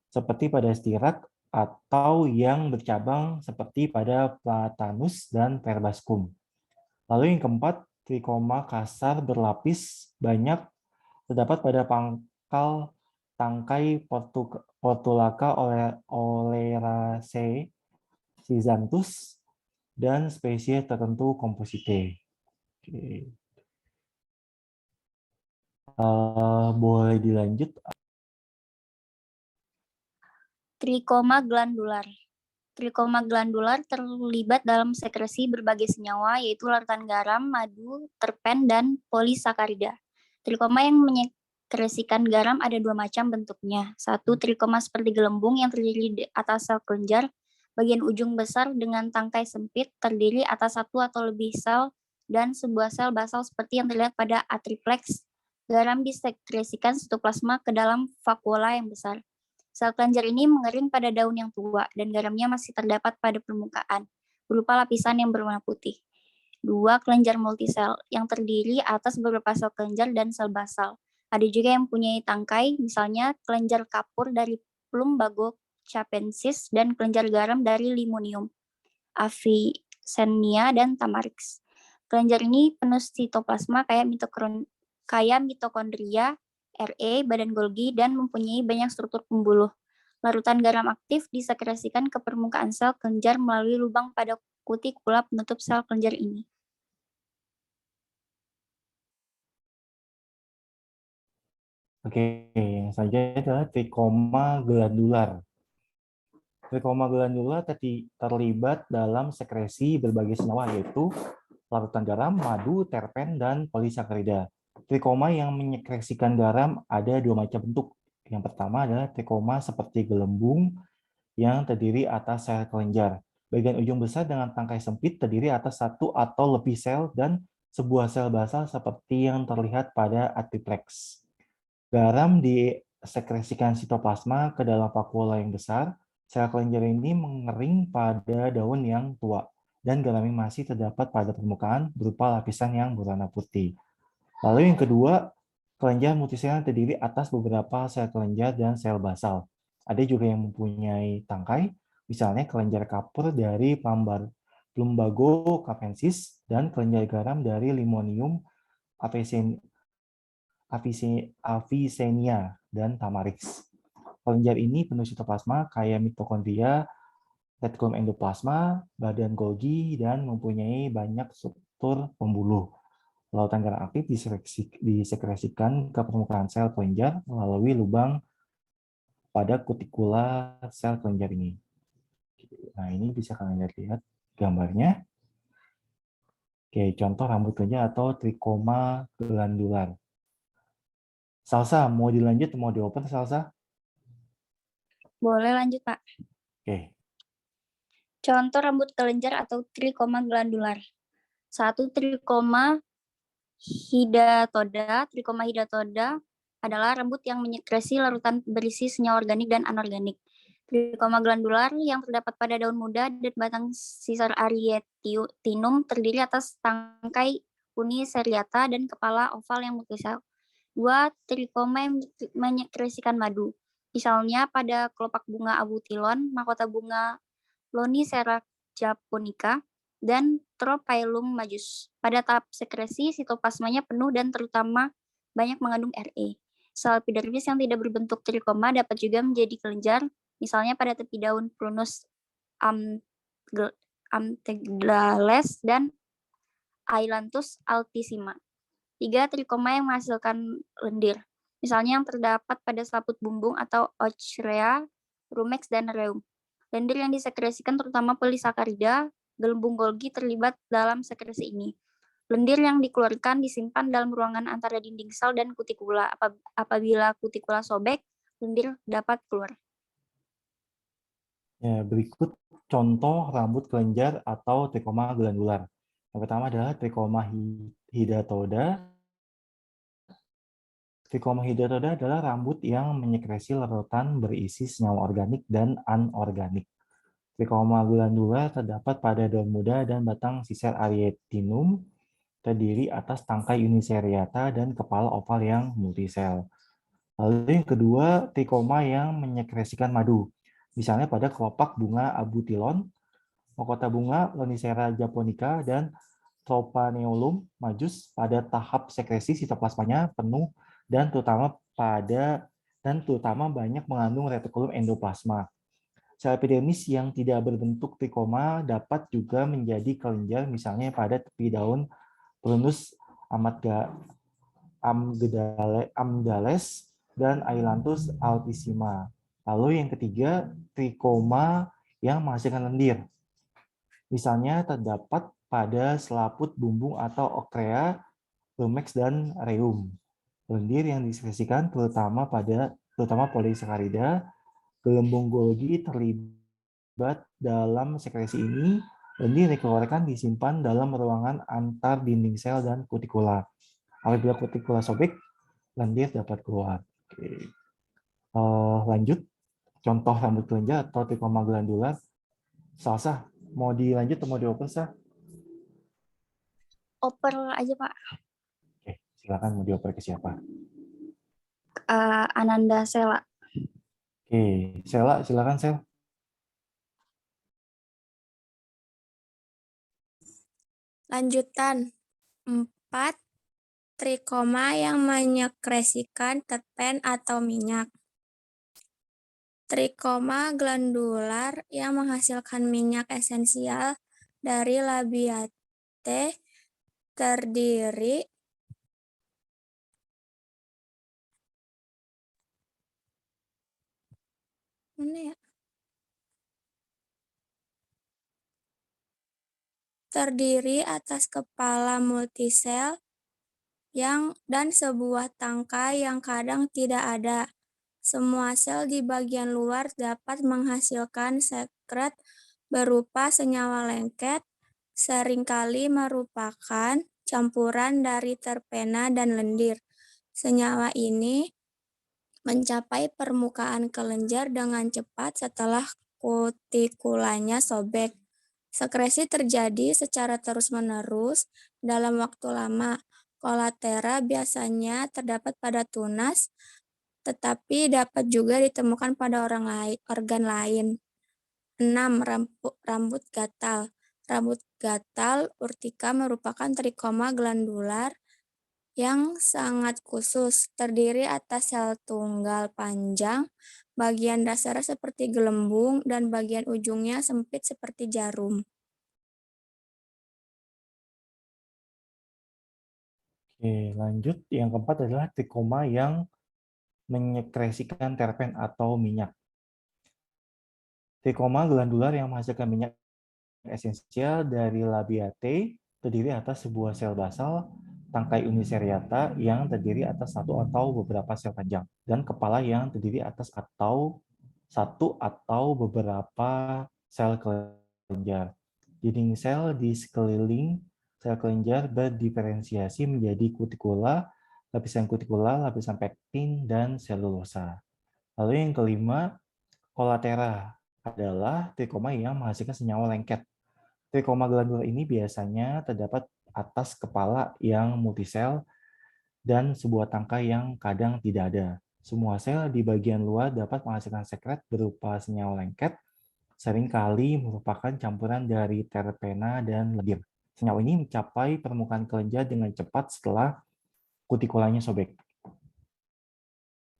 seperti pada stirat, atau yang bercabang seperti pada platanus dan perbaskum. Lalu yang keempat, trikoma kasar berlapis banyak terdapat pada pangkal tangkai Portulaca oleracea, Schizanthus, dan spesies tertentu Compositae. Oke. Boleh dilanjut? Trikoma glandular. Trikoma glandular terlibat dalam sekresi berbagai senyawa, yaitu larutan garam, madu, terpen, dan polisakarida. Trikoma yang menyekresikan garam ada dua macam bentuknya. Satu, trikoma seperti gelembung yang terdiri di atas sel kelenjar, bagian ujung besar dengan tangkai sempit, terdiri atas satu atau lebih sel, dan sebuah sel basal seperti yang terlihat pada atriplex. Garam disekresikan sitoplasma ke dalam vakuola yang besar. Sel kelenjar ini mengering pada daun yang tua dan garamnya masih terdapat pada permukaan, berupa lapisan yang berwarna putih. Dua, kelenjar multisel yang terdiri atas beberapa sel kelenjar dan sel basal. Ada juga yang mempunyai tangkai, misalnya kelenjar kapur dari Plumbago capensis dan kelenjar garam dari Limonium, Avicennia, dan Tamarix. Kelenjar ini penuh sitoplasma kaya mitokondria, RE, badan Golgi, dan mempunyai banyak struktur pembuluh. Larutan garam aktif disekresikan ke permukaan sel kelenjar melalui lubang pada kutikula penutup sel kelenjar ini. Oke, yang selanjutnya adalah trikoma glandular. Trikoma glandular terlibat dalam sekresi berbagai senyawa, yaitu larutan garam, madu, terpen, dan polisakarida. Trikoma yang menyekresikan garam ada dua macam bentuk. Yang pertama adalah trikoma seperti gelembung yang terdiri atas sel kelenjar. Bagian ujung besar dengan tangkai sempit terdiri atas satu atau lebih sel dan sebuah sel basal seperti yang terlihat pada atriplex. Garam disekresikan sitoplasma ke dalam vakuola yang besar. Sel kelenjar ini mengering pada daun yang tua, dan garamnya masih terdapat pada permukaan berupa lapisan yang berwarna putih. Lalu yang kedua, kelenjar multisel terdiri atas beberapa sel kelenjar dan sel basal. Ada juga yang mempunyai tangkai, misalnya kelenjar kapur dari Plumbago capensis dan kelenjar garam dari Limonium, Avicennia, dan Tamarix. Kelenjar ini penuh sitoplasma kaya mitokondria, retikulum endoplasma, badan Golgi, dan mempunyai banyak struktur pembuluh. Larutan garam aktif disekresikan ke permukaan sel kelenjar melalui lubang pada kutikula sel kelenjar ini. Nah, ini bisa kalian lihat gambarnya. Oke, contoh rambut kelenjar atau trikoma glandular. Salsa, mau dilanjut, mau diopen, Salsa? Boleh lanjut, Pak. Oke. Contoh rambut kelenjar atau trikoma glandular. Satu, trikoma hidatoda. Trikoma hidatoda adalah rambut yang menyekresi larutan berisi senyawa organik dan anorganik. Trikoma glandular yang terdapat pada daun muda dan batang sisar Arietinum terdiri atas tangkai uniseriata dan kepala oval yang multisel. Dua, trikoma yang menyekresikan madu. Misalnya pada kelopak bunga abutilon, mahkota bunga Lonicera japonica, dan Trophaeolum majus. Pada tahap sekresi, sitoplasmanya penuh dan terutama banyak mengandung RE. Sel epidermis yang tidak berbentuk trikoma dapat juga menjadi kelenjar, misalnya pada tepi daun Prunus amygdales dan Ailanthus altissima. 3, trikoma yang menghasilkan lendir, misalnya yang terdapat pada selaput bumbung atau Ochrea, Rumex, dan Rheum. Lendir yang disekresikan terutama polisakarida, gelembung Golgi terlibat dalam sekresi ini. Lendir yang dikeluarkan disimpan dalam ruangan antara dinding sel dan kutikula. Apabila kutikula sobek, lendir dapat keluar. Ya, berikut contoh rambut kelenjar atau trikoma glandular. Yang pertama adalah trikoma hidatoda. Trikoma hidatoda adalah rambut yang menyekresi larutan berisi senyawa organik dan anorganik. Trikoma glandular terdapat pada daun muda dan batang sisar Arietinum, terdiri atas tangkai uniseriata dan kepala oval yang multisel. Lalu yang kedua, trikoma yang menyekresikan madu. Misalnya pada kelopak bunga abutilon, mahkota bunga Lonicera japonica, dan Tropaneolum majus pada tahap sekresi sitoplasmanya penuh dan terutama banyak mengandung retikulum endoplasma. Sel epidermis yang tidak berbentuk trikoma dapat juga menjadi kelenjar, misalnya pada tepi daun Prunus amdales dan Ailanthus altissima. Lalu yang ketiga, trikoma yang menghasilkan lendir. Misalnya terdapat pada selaput bumbung atau Ocrea, Rumex, dan Rheum. Lendir yang disekresikan terutama polisakarida. Gelembung Golgi terlibat dalam sekresi ini. Lendir dikeluarkan disimpan dalam ruangan antar dinding sel dan kutikula. Apabila kutikula sobek, lendir dapat keluar. Oke. Lanjut, contoh rambut kelenjar atau trikoma glandular. Salsa, mau dilanjut atau mau dioper, Sah? Oper aja, Pak. Oke, silakan mau dioper ke siapa? Ananda Sela. Oke, Sela, silakan Sel. Lanjutan 4. Trikoma yang menyekresikan terpen atau minyak. Trikoma glandular yang menghasilkan minyak esensial dari labiate terdiri atas kepala multisel dan sebuah tangkai yang kadang tidak ada. Semua sel di bagian luar dapat menghasilkan sekret berupa senyawa lengket, seringkali merupakan campuran dari terpena dan lendir. Senyawa ini mencapai permukaan kelenjar dengan cepat setelah kutikulanya sobek. Sekresi terjadi secara terus-menerus dalam waktu lama. Kolatera biasanya terdapat pada tunas, tetapi dapat juga ditemukan pada organ lain. 6. Rambut gatal. Rambut gatal urtica merupakan trikoma glandular yang sangat khusus, terdiri atas sel tunggal panjang, bagian dasarnya seperti gelembung, dan bagian ujungnya sempit seperti jarum. Oke, lanjut. Yang keempat adalah trikoma yang menyekresikan terpen atau minyak. Trikoma glandular yang menghasilkan minyak esensial dari labiate terdiri atas sebuah sel basal, tangkai uniseriata yang terdiri atas satu atau beberapa sel panjang, dan kepala yang terdiri atas satu atau beberapa sel kelenjar. Dinding sel di sekeliling sel kelenjar berdiferensiasi menjadi kutikula, lapisan pektin, dan selulosa. Lalu yang kelima, kolatera adalah trikoma yang menghasilkan senyawa lengket. Trikoma glandular ini biasanya terdapat atas kepala yang multisel dan sebuah tangkai yang kadang tidak ada. Semua sel di bagian luar dapat menghasilkan sekret berupa senyawa lengket, seringkali merupakan campuran dari terpena dan lendir. Senyawa ini mencapai permukaan kelenjar dengan cepat setelah kutikulanya sobek.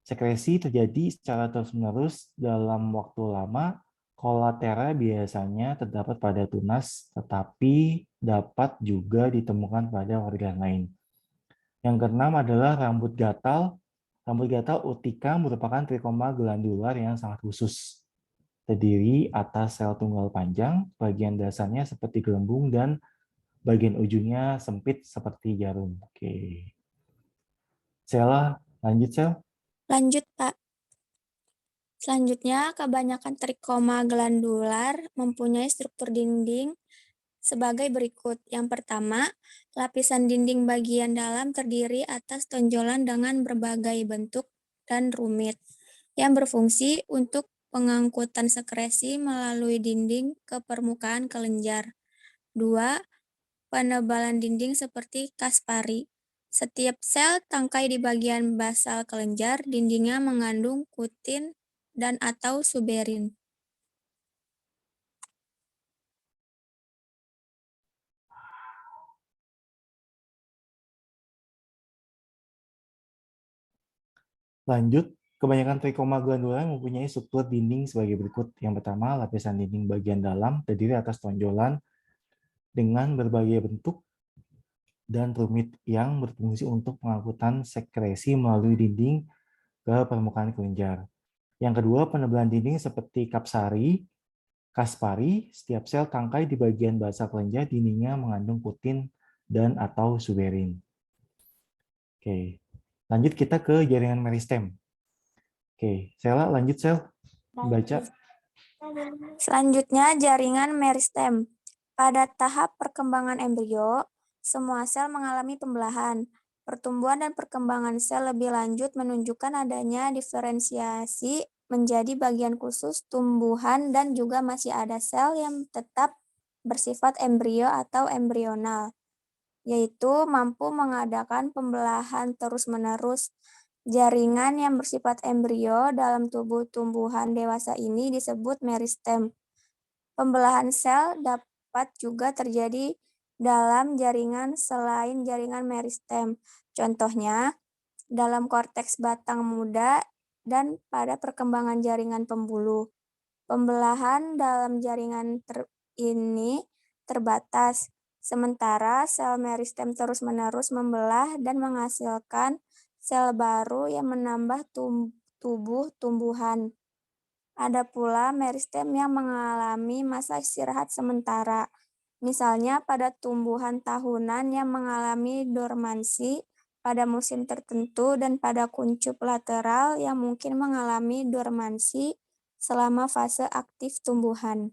Sekresi terjadi secara terus-menerus dalam waktu lama. Kolatera biasanya terdapat pada tunas, tetapi dapat juga ditemukan pada organ lain. Yang keenam adalah rambut gatal. Rambut gatal urtica merupakan trikoma glandular yang sangat khusus. Terdiri atas sel tunggal panjang, bagian dasarnya seperti gelembung, dan bagian ujungnya sempit seperti jarum. Oke. Sela, lanjut Sel. Lanjut, Pak. Selanjutnya, kebanyakan trikoma glandular mempunyai struktur dinding sebagai berikut. Yang pertama, lapisan dinding bagian dalam terdiri atas tonjolan dengan berbagai bentuk dan rumit, yang berfungsi untuk pengangkutan sekresi melalui dinding ke permukaan kelenjar. 2. penebalan dinding seperti Kaspari. Setiap sel tangkai di bagian basal kelenjar dindingnya mengandung kutin dan atau suberin. Lanjut, kebanyakan trikoma glandular mempunyai struktur dinding sebagai berikut. Yang pertama, lapisan dinding bagian dalam terdiri atas tonjolan dengan berbagai bentuk dan rumit yang berfungsi untuk pengangkutan sekresi melalui dinding ke permukaan kelenjar. Yang kedua, penebalan dinding seperti Kaspari, setiap sel tangkai di bagian basal kelenjar dindingnya mengandung kutin dan atau suberin. Oke, lanjut kita ke jaringan meristem. Oke, Sela lanjut Sel, baca. Selanjutnya, jaringan meristem. Pada tahap perkembangan embrio, semua sel mengalami pembelahan. Pertumbuhan dan perkembangan sel lebih lanjut menunjukkan adanya diferensiasi menjadi bagian khusus tumbuhan dan juga masih ada sel yang tetap bersifat embrio atau embrional, yaitu mampu mengadakan pembelahan terus-menerus. Jaringan yang bersifat embrio dalam tubuh tumbuhan dewasa ini disebut meristem. Pembelahan sel dapat juga terjadi dalam jaringan selain jaringan meristem. Contohnya, dalam korteks batang muda dan pada perkembangan jaringan pembuluh. Pembelahan dalam jaringan ini terbatas, sementara sel meristem terus-menerus membelah dan menghasilkan sel baru yang menambah tubuh tumbuhan. Ada pula meristem yang mengalami masa istirahat sementara, misalnya pada tumbuhan tahunan yang mengalami dormansi pada musim tertentu dan pada kuncup lateral yang mungkin mengalami dormansi selama fase aktif tumbuhan.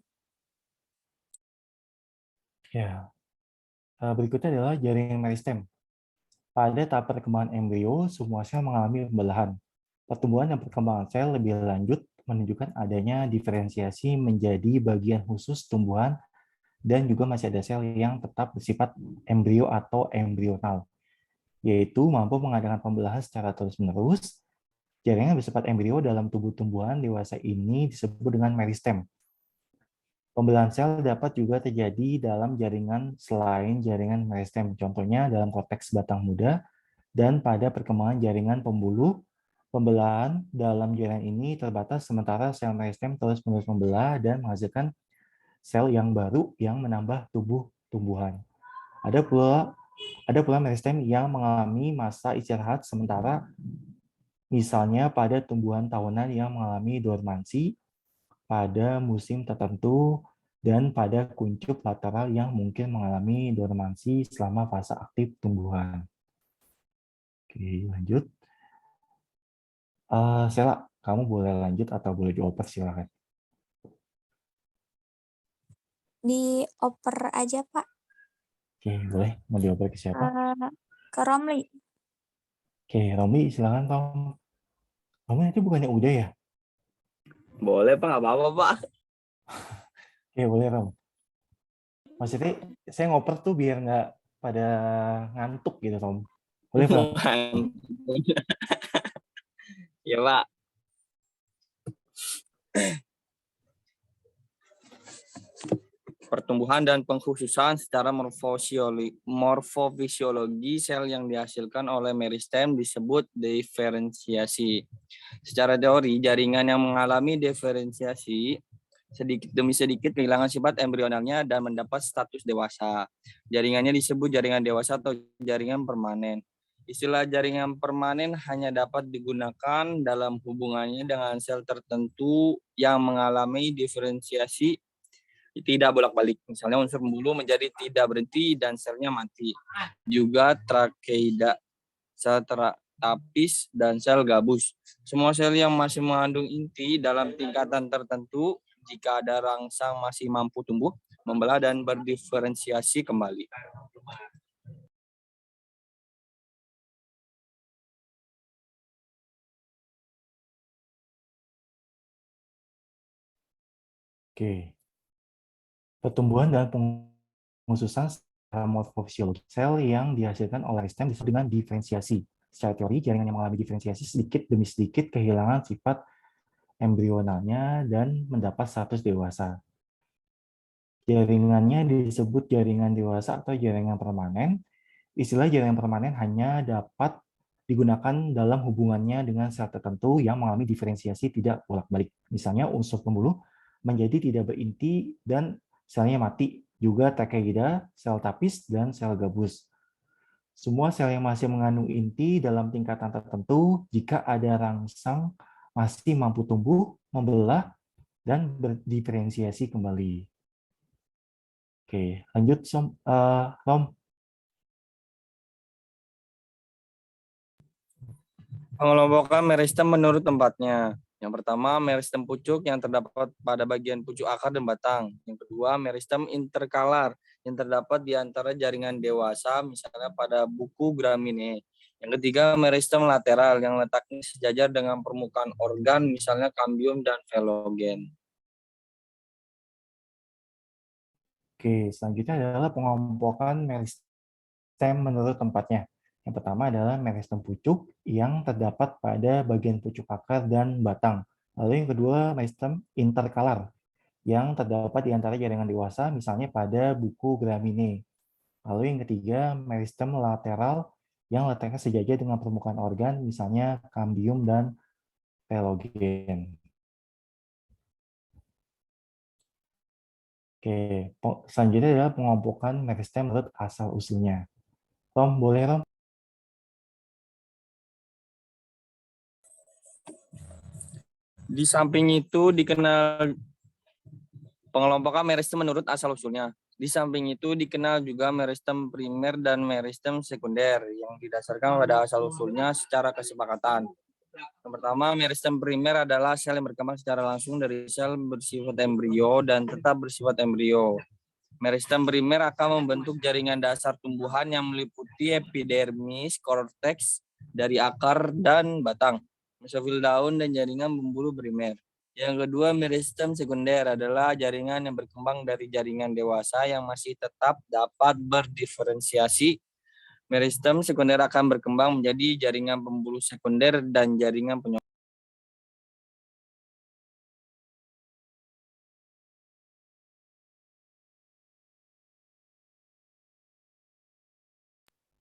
Ya, berikutnya adalah jaringan meristem. Pada tahap perkembangan embrio, semua sel mengalami pembelahan. Pertumbuhan dan perkembangan sel lebih lanjut menunjukkan adanya diferensiasi menjadi bagian khusus tumbuhan dan juga masih ada sel yang tetap bersifat embrio atau embrional, yaitu mampu mengadakan pembelahan secara terus-menerus. Jaringan bersifat embrio dalam tubuh tumbuhan dewasa ini disebut dengan meristem. Pembelahan sel dapat juga terjadi dalam jaringan selain jaringan meristem, contohnya dalam korteks batang muda dan pada perkembangan jaringan pembuluh. Pembelahan dalam jaringan ini terbatas sementara sel meristem terus-menerus membelah dan menghasilkan sel yang baru yang menambah tubuh tumbuhan. Ada pula meristem yang mengalami masa istirahat sementara, misalnya pada tumbuhan tahunan yang mengalami dormansi pada musim tertentu dan pada kuncup lateral yang mungkin mengalami dormansi selama fase aktif tumbuhan. Oke, lanjut. Sela, kamu boleh lanjut atau boleh dioper, silakan. Dioper aja, Pak. Oke, boleh. Mau dioper ke siapa? Ke Romli. Oke, Romi, silakan Tom. Romi nanti bukannya udah ya? Boleh Pak, nggak apa-apa Pak. Oke, boleh Rom. Maksudnya saya ngoper tuh biar nggak pada ngantuk gitu, Tom. Boleh, Pak? Ya Pak. Pertumbuhan dan pengkhususan secara morfofisiologi sel yang dihasilkan oleh meristem disebut diferensiasi. Secara teori, jaringan yang mengalami diferensiasi sedikit demi sedikit kehilangan sifat embrionalnya dan mendapat status dewasa. Jaringannya disebut jaringan dewasa atau jaringan permanen. Istilah jaringan permanen hanya dapat digunakan dalam hubungannya dengan sel tertentu yang mengalami diferensiasi tidak bolak-balik. Misalnya unsur pembuluh menjadi tidak berhenti dan selnya mati. Juga trakeida, sel terapis, dan sel gabus. Semua sel yang masih mengandung inti dalam tingkatan tertentu, jika ada rangsang masih mampu tumbuh, membelah, dan berdiferensiasi kembali. Oke. Pertumbuhan dan pengkhususan morfofisiologi. Sel yang dihasilkan oleh meristem disebut dengan diferensiasi. Secara teori, jaringan yang mengalami diferensiasi sedikit demi sedikit kehilangan sifat embrionalnya dan mendapat status dewasa. Jaringannya disebut jaringan dewasa atau jaringan permanen. Istilah jaringan permanen hanya dapat digunakan dalam hubungannya dengan sel tertentu yang mengalami diferensiasi tidak bolak-balik. Misalnya unsur pembuluh menjadi tidak berinti dan selnya mati, juga takeida, sel tapis, dan sel gabus. Semua sel yang masih mengandung inti dalam tingkatan tertentu, jika ada rangsang, masih mampu tumbuh, membelah, dan berdiferensiasi kembali. Oke, lanjut, Rom. Pengelompokan meristem menurut tempatnya. Yang pertama, meristem pucuk yang terdapat pada bagian pucuk akar dan batang. Yang kedua, meristem interkalar yang terdapat di antara jaringan dewasa, misalnya pada buku Gramineae. Yang ketiga, meristem lateral yang letaknya sejajar dengan permukaan organ, misalnya kambium dan velogen. Oke, selanjutnya adalah pengelompokan meristem menurut tempatnya. Yang pertama adalah meristem pucuk yang terdapat pada bagian pucuk akar dan batang. Lalu yang kedua, meristem interkalar yang terdapat di antara jaringan dewasa, misalnya pada buku Gramineae. Lalu yang ketiga, meristem lateral yang letaknya sejajar dengan permukaan organ, misalnya kambium dan velogen. Oke, selanjutnya adalah pengelompokan meristem menurut asal-usulnya. Rom, boleh Rom? Di samping itu dikenal pengelompokan meristem menurut asal-usulnya. Di samping itu dikenal juga meristem primer dan meristem sekunder yang didasarkan pada asal-usulnya secara kesepakatan. Yang pertama, meristem primer adalah sel yang berkembang secara langsung dari sel bersifat embrio dan tetap bersifat embrio. Meristem primer akan membentuk jaringan dasar tumbuhan yang meliputi epidermis, korteks dari akar dan batang, mesofil daun, dan jaringan pembuluh primer. Yang kedua, meristem sekunder adalah jaringan yang berkembang dari jaringan dewasa yang masih tetap dapat berdiferensiasi. Meristem sekunder akan berkembang menjadi jaringan pembuluh sekunder dan jaringan penyokong.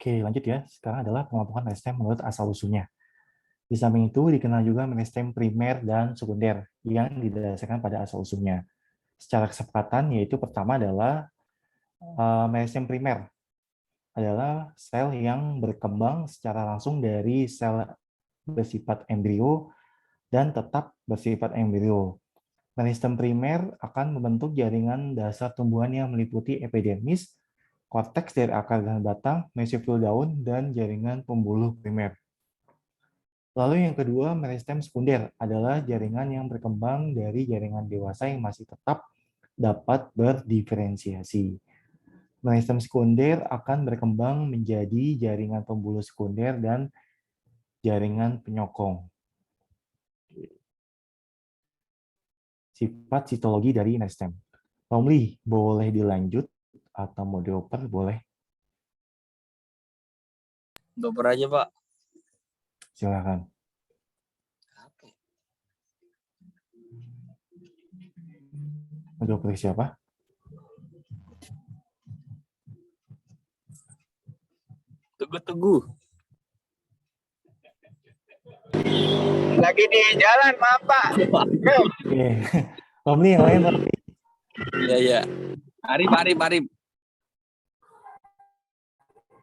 Oke, lanjut ya. Sekarang adalah pengelompokan meristem menurut asal-usulnya. Di samping itu dikenal juga meristem primer dan sekunder yang didasarkan pada asal-usulnya. Secara kesepakatan, yaitu pertama adalah meristem primer adalah sel yang berkembang secara langsung dari sel bersifat embrio dan tetap bersifat embrio. Meristem primer akan membentuk jaringan dasar tumbuhan yang meliputi epidermis, korteks dari akar dan batang, mesofil daun, dan jaringan pembuluh primer. Lalu yang kedua, meristem sekunder adalah jaringan yang berkembang dari jaringan dewasa yang masih tetap dapat berdiferensiasi. Meristem sekunder akan berkembang menjadi jaringan pembuluh sekunder dan jaringan penyokong. Sifat sitologi dari meristem. Romli, boleh dilanjut atau mau dioper? Boleh. Dioper aja, Pak. Silakan. Dioper siapa? Teguh. Lagi di jalan, maaf Pak. Oke. Romli, yang lain Romli. Iya. Arif.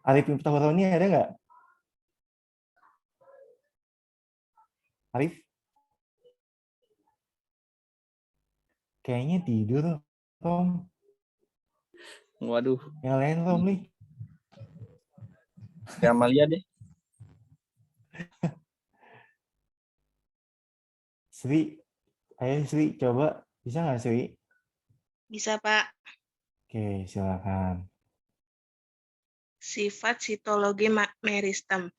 Arif Imtahuroni ada nggak? Arif? Kayaknya tidur, Rom. Waduh. Yang lain, Romli. Ya, Amalia deh. Sri, ayo Sri, coba. Bisa nggak Sri? Bisa, Pak. Oke, silakan. Sifat sitologi meristem.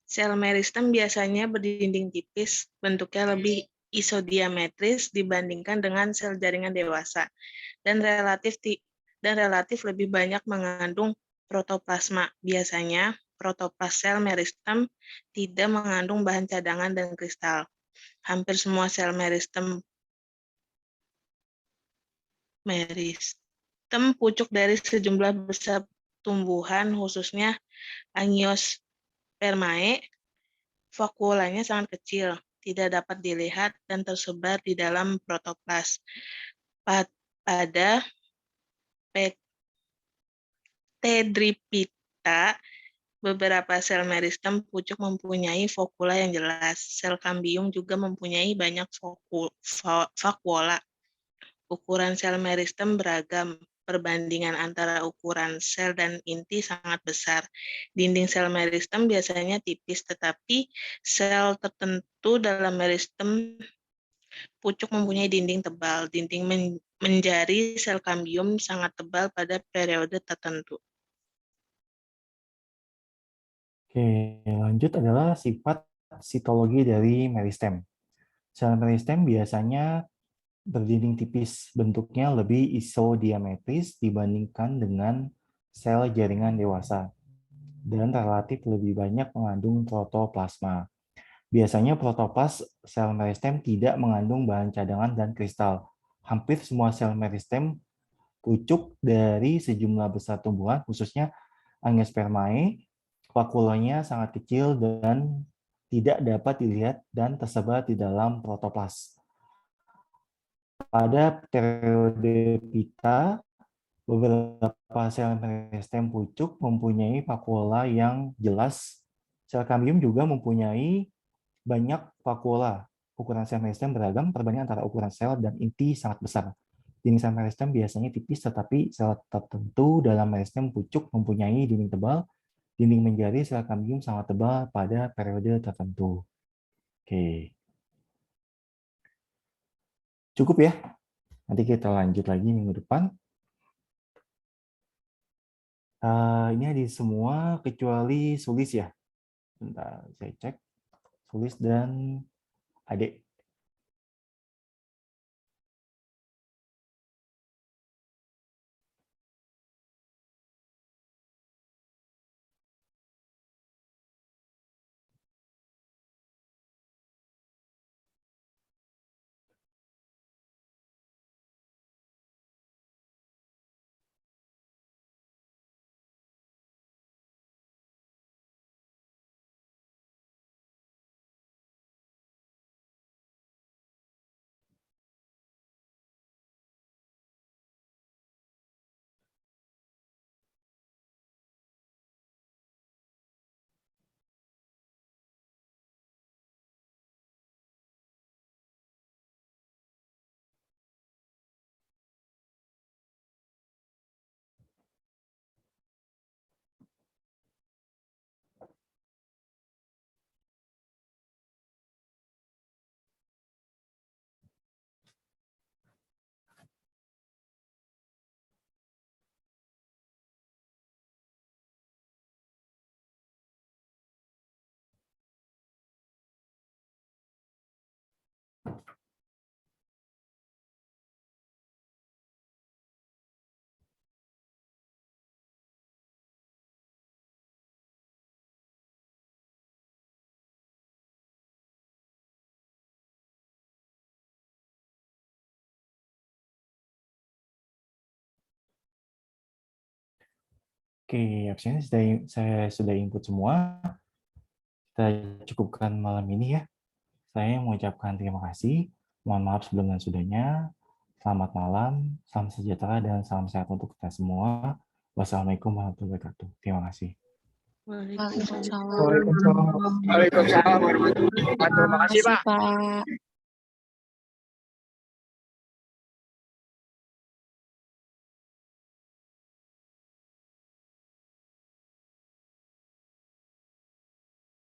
Sel meristem biasanya berdinding tipis, bentuknya lebih isodiametris dibandingkan dengan sel jaringan dewasa, dan relatif dan relatif lebih banyak mengandung protoplasma. Biasanya, protoplas sel meristem tidak mengandung bahan cadangan dan kristal. Hampir semua sel meristem pucuk dari sejumlah besar tumbuhan, khususnya Angiospermae, vakuolanya sangat kecil, tidak dapat dilihat dan tersebar di dalam protoplas. Pada Ptedripita, beberapa sel meristem pucuk mempunyai fokula yang jelas. Sel kambium juga mempunyai banyak vakuola. Ukuran sel meristem beragam. Perbandingan antara ukuran sel dan inti sangat besar. Dinding sel meristem biasanya tipis, tetapi sel tertentu dalam meristem pucuk mempunyai dinding tebal. Dinding menjari sel kambium sangat tebal pada periode tertentu. Oke, lanjut adalah sifat sitologi dari meristem. Sel meristem biasanya berdinding tipis, bentuknya lebih isodiametris dibandingkan dengan sel jaringan dewasa, dan relatif lebih banyak mengandung protoplasma. Biasanya protoplas sel meristem tidak mengandung bahan cadangan dan kristal. Hampir semua sel meristem pucuk dari sejumlah besar tumbuhan, khususnya Angiospermae, vakuolanya sangat kecil dan tidak dapat dilihat dan tersebar di dalam protoplas. Pada periode Pita, beberapa sel meristem pucuk mempunyai vakuola yang jelas. Sel kambium juga mempunyai banyak vakuola. Ukuran sel meristem beragam, perbandingan antara ukuran sel dan inti sangat besar. Dinding sel meristem biasanya tipis, tetapi sel tertentu dalam meristem pucuk mempunyai dinding tebal. Dinding menjari sel kambium sangat tebal pada periode tertentu. Oke. Cukup ya? Nanti kita lanjut lagi minggu depan. Ini ada semua kecuali Sulis ya. Bentar, saya cek. Sulis dan Adik. Oke, absennya saya sudah input semua. Kita cukupkan malam ini ya. Saya mengucapkan terima kasih. Mohon maaf sebelum dan sudahnya. Selamat malam, salam sejahtera, dan salam sehat untuk kita semua. Wassalamualaikum warahmatullahi wabarakatuh. Terima kasih. Waalaikumsalam. Waalaikumsalam warahmatullahi wabarakatuh. Terima kasih, Pak. Pak.